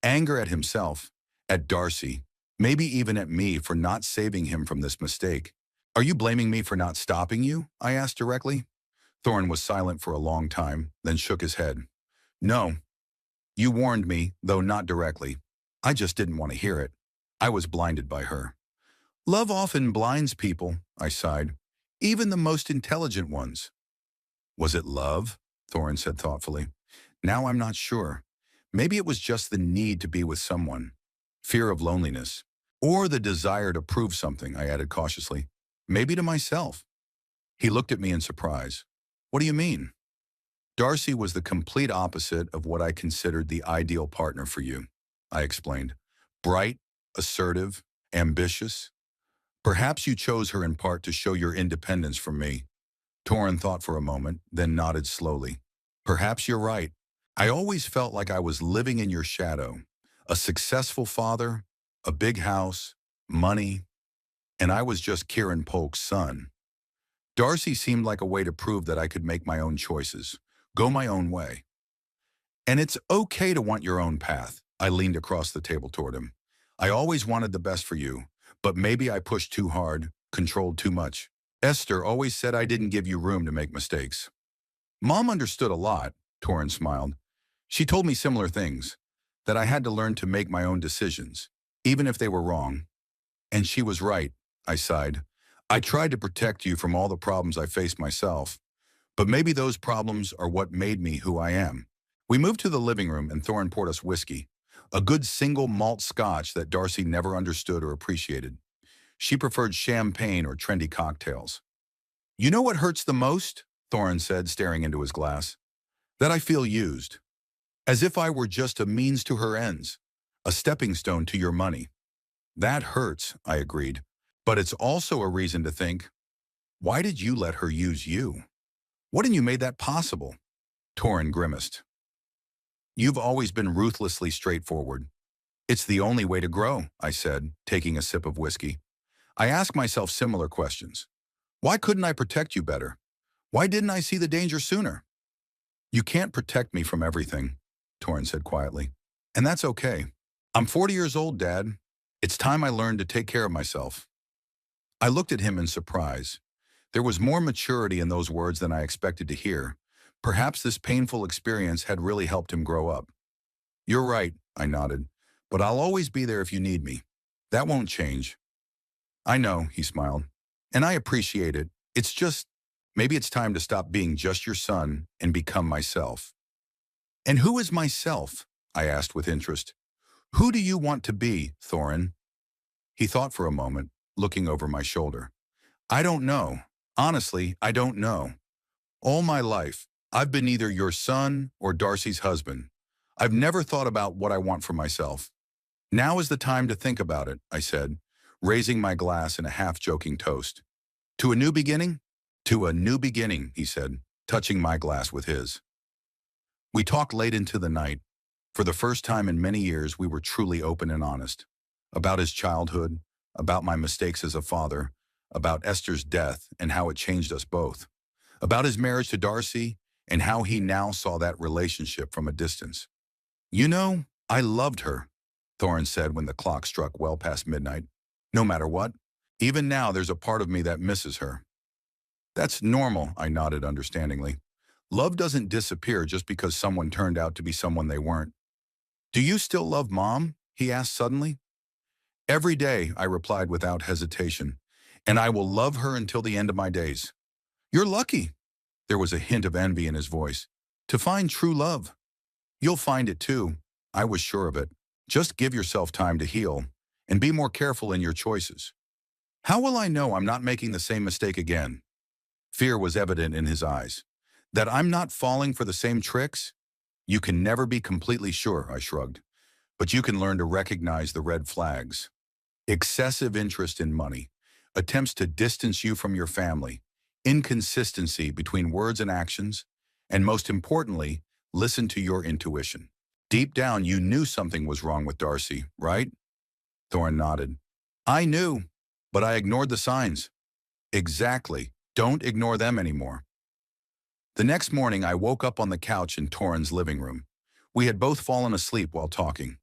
Anger at himself, at Darcy, maybe even at me for not saving him from this mistake. Are you blaming me for not stopping you? I asked directly. Thorne was silent for a long time, then shook his head. No, you warned me, though not directly. I just didn't want to hear it. I was blinded by her. Love often blinds people, I sighed, even the most intelligent ones. Was it love? Thorin said thoughtfully. Now I'm not sure. Maybe it was just the need to be with someone, fear of loneliness, or the desire to prove something, I added cautiously. Maybe to myself. He looked at me in surprise. What do you mean? Darcy was the complete opposite of what I considered the ideal partner for you, I explained. Bright, assertive, ambitious. Perhaps you chose her in part to show your independence from me. Torrin thought for a moment, then nodded slowly. Perhaps you're right. I always felt like I was living in your shadow. A successful father, a big house, money, and I was just Kieran Polk's son. Darcy seemed like a way to prove that I could make my own choices, go my own way. And it's okay to want your own path. I leaned across the table toward him. I always wanted the best for you, but maybe I pushed too hard, controlled too much. Esther always said I didn't give you room to make mistakes. Mom understood a lot, Torrin smiled. She told me similar things, that I had to learn to make my own decisions, even if they were wrong. And she was right, I sighed. I tried to protect you from all the problems I faced myself, but maybe those problems are what made me who I am. We moved to the living room and Thorin poured us whiskey, a good single malt scotch that Darcy never understood or appreciated. She preferred champagne or trendy cocktails. You know what hurts the most? Thorin said, staring into his glass. That I feel used. As if I were just a means to her ends, a stepping stone to your money. That hurts, I agreed. But it's also a reason to think, why did you let her use you? What in you made that possible? Thorin grimaced. You've always been ruthlessly straightforward. It's the only way to grow, I said, taking a sip of whiskey. I ask myself similar questions. Why couldn't I protect you better? Why didn't I see the danger sooner? You can't protect me from everything, Thorin said quietly. And that's okay. I'm 40 years old, Dad. It's time I learned to take care of myself. I looked at him in surprise. There was more maturity in those words than I expected to hear. Perhaps this painful experience had really helped him grow up. You're right, I nodded, but I'll always be there if you need me. That won't change. I know, he smiled, and I appreciate it. It's just, maybe it's time to stop being just your son and become myself. And who is myself? I asked with interest. Who do you want to be, Thorin? He thought for a moment, looking over my shoulder. I don't know. Honestly, I don't know. All my life, I've been either your son or Darcy's husband. I've never thought about what I want for myself. Now is the time to think about it, I said, raising my glass in a half-joking toast. To a new beginning? To a new beginning, he said, touching my glass with his. We talked late into the night. For the first time in many years, we were truly open and honest. About his childhood, about my mistakes as a father, about Esther's death and how it changed us both. About his marriage to Darcy and how he now saw that relationship from a distance. You know, I loved her, Thorin said when the clock struck well past midnight. No matter what, even now there's a part of me that misses her. That's normal, I nodded understandingly. Love doesn't disappear just because someone turned out to be someone they weren't. Do you still love Mom? He asked suddenly. Every day, I replied without hesitation, and I will love her until the end of my days. You're lucky. There was a hint of envy in his voice. To find true love. You'll find it too. I was sure of it. Just give yourself time to heal and be more careful in your choices. How will I know I'm not making the same mistake again? Fear was evident in his eyes. That I'm not falling for the same tricks? You can never be completely sure, I shrugged. But you can learn to recognize the red flags. Excessive interest in money, attempts to distance you from your family, inconsistency between words and actions, and most importantly, listen to your intuition. Deep down, you knew something was wrong with Darcy, right? Thorin nodded. I knew, but I ignored the signs. Exactly. Don't ignore them anymore. The next morning, I woke up on the couch in Torrin's living room. We had both fallen asleep while talking.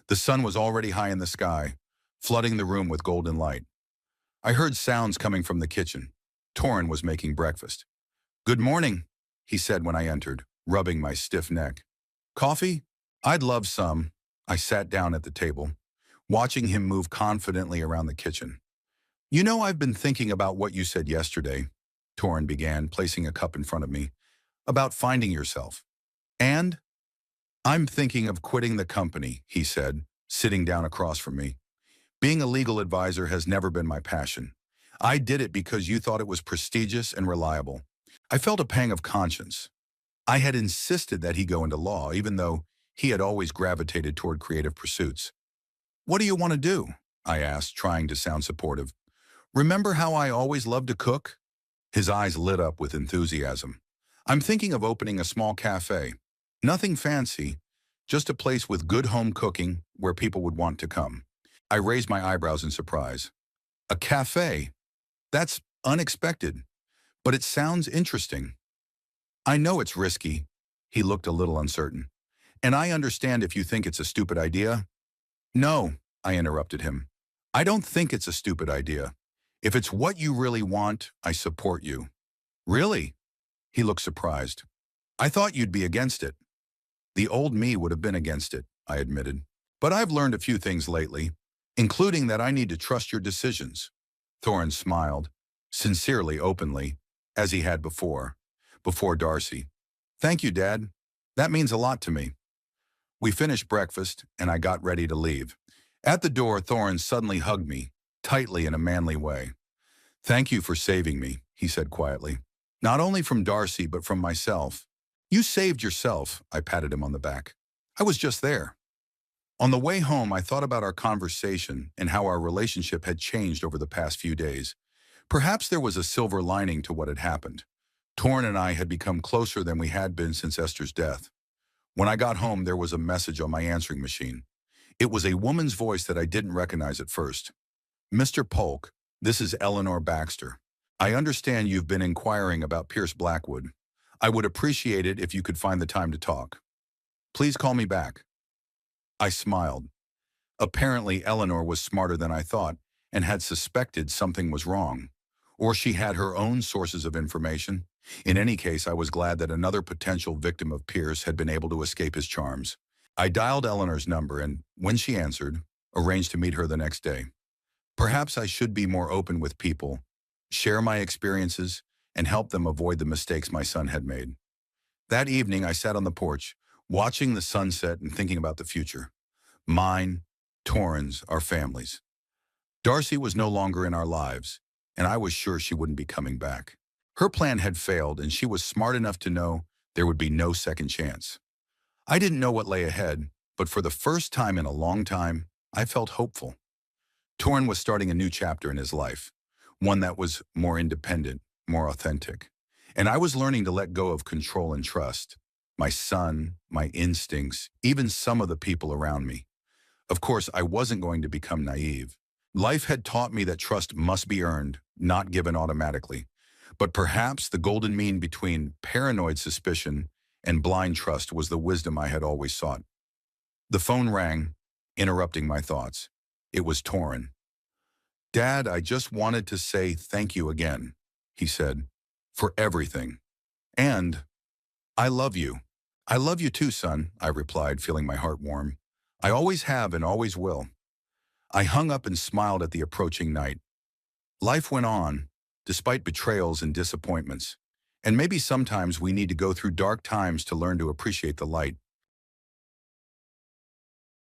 The sun was already high in the sky, flooding the room with golden light. I heard sounds coming from the kitchen. Torrin was making breakfast. "Good morning," he said when I entered, rubbing my stiff neck. "Coffee? I'd love some." I sat down at the table, watching him move confidently around the kitchen. "You know, I've been thinking about what you said yesterday," Torrin began, placing a cup in front of me, "about finding yourself. And I'm thinking of quitting the company," he said, sitting down across from me. "Being a legal advisor has never been my passion. I did it because you thought it was prestigious and reliable." I felt a pang of conscience. I had insisted that he go into law, even though he had always gravitated toward creative pursuits. "What do you want to do?" I asked, trying to sound supportive. "Remember how I always loved to cook?" His eyes lit up with enthusiasm. "I'm thinking of opening a small cafe. Nothing fancy, just a place with good home cooking where people would want to come." I raised my eyebrows in surprise. "A cafe? That's unexpected, but it sounds interesting." "I know it's risky." He looked a little uncertain. "And I understand if you think it's a stupid idea." "No," I interrupted him. "I don't think it's a stupid idea. If it's what you really want, I support you." "Really?" He looked surprised. "I thought you'd be against it." "The old me would have been against it," I admitted. "But I've learned a few things lately, including that I need to trust your decisions." Thorin smiled, sincerely, openly, as he had before Darcy. "Thank you, Dad. That means a lot to me." We finished breakfast, and I got ready to leave. At the door, Thorin suddenly hugged me, tightly in a manly way. "Thank you for saving me," he said quietly. "Not only from Darcy, but from myself." "You saved yourself," I patted him on the back. "I was just there." On the way home, I thought about our conversation and how our relationship had changed over the past few days. Perhaps there was a silver lining to what had happened. Torrin and I had become closer than we had been since Esther's death. When I got home, there was a message on my answering machine. It was a woman's voice that I didn't recognize at first. "Mr. Polk, this is Eleanor Baxter. I understand you've been inquiring about Pierce Blackwood. I would appreciate it if you could find the time to talk. Please call me back." I smiled. Apparently, Eleanor was smarter than I thought and had suspected something was wrong. Or she had her own sources of information. In any case, I was glad that another potential victim of Pierce had been able to escape his charms. I dialed Eleanor's number and, when she answered, arranged to meet her the next day. Perhaps I should be more open with people, share my experiences, and help them avoid the mistakes my son had made. That evening, I sat on the porch, watching the sunset and thinking about the future. Mine, Torrin's, our families. Darcy was no longer in our lives, and I was sure she wouldn't be coming back. Her plan had failed, and she was smart enough to know there would be no second chance. I didn't know what lay ahead, but for the first time in a long time, I felt hopeful. Torrin was starting a new chapter in his life, one that was more independent, more authentic. And I was learning to let go of control and trust. My son, my instincts, even some of the people around me. Of course, I wasn't going to become naive. Life had taught me that trust must be earned, not given automatically. But perhaps the golden mean between paranoid suspicion and blind trust was the wisdom I had always sought. The phone rang, interrupting my thoughts. It was Torrin. "Dad, I just wanted to say thank you again," he said, "for everything. And I love you." "I love you too, son," I replied, feeling my heart warm. "I always have and always will." I hung up and smiled at the approaching night. Life went on, despite betrayals and disappointments. And maybe sometimes we need to go through dark times to learn to appreciate the light.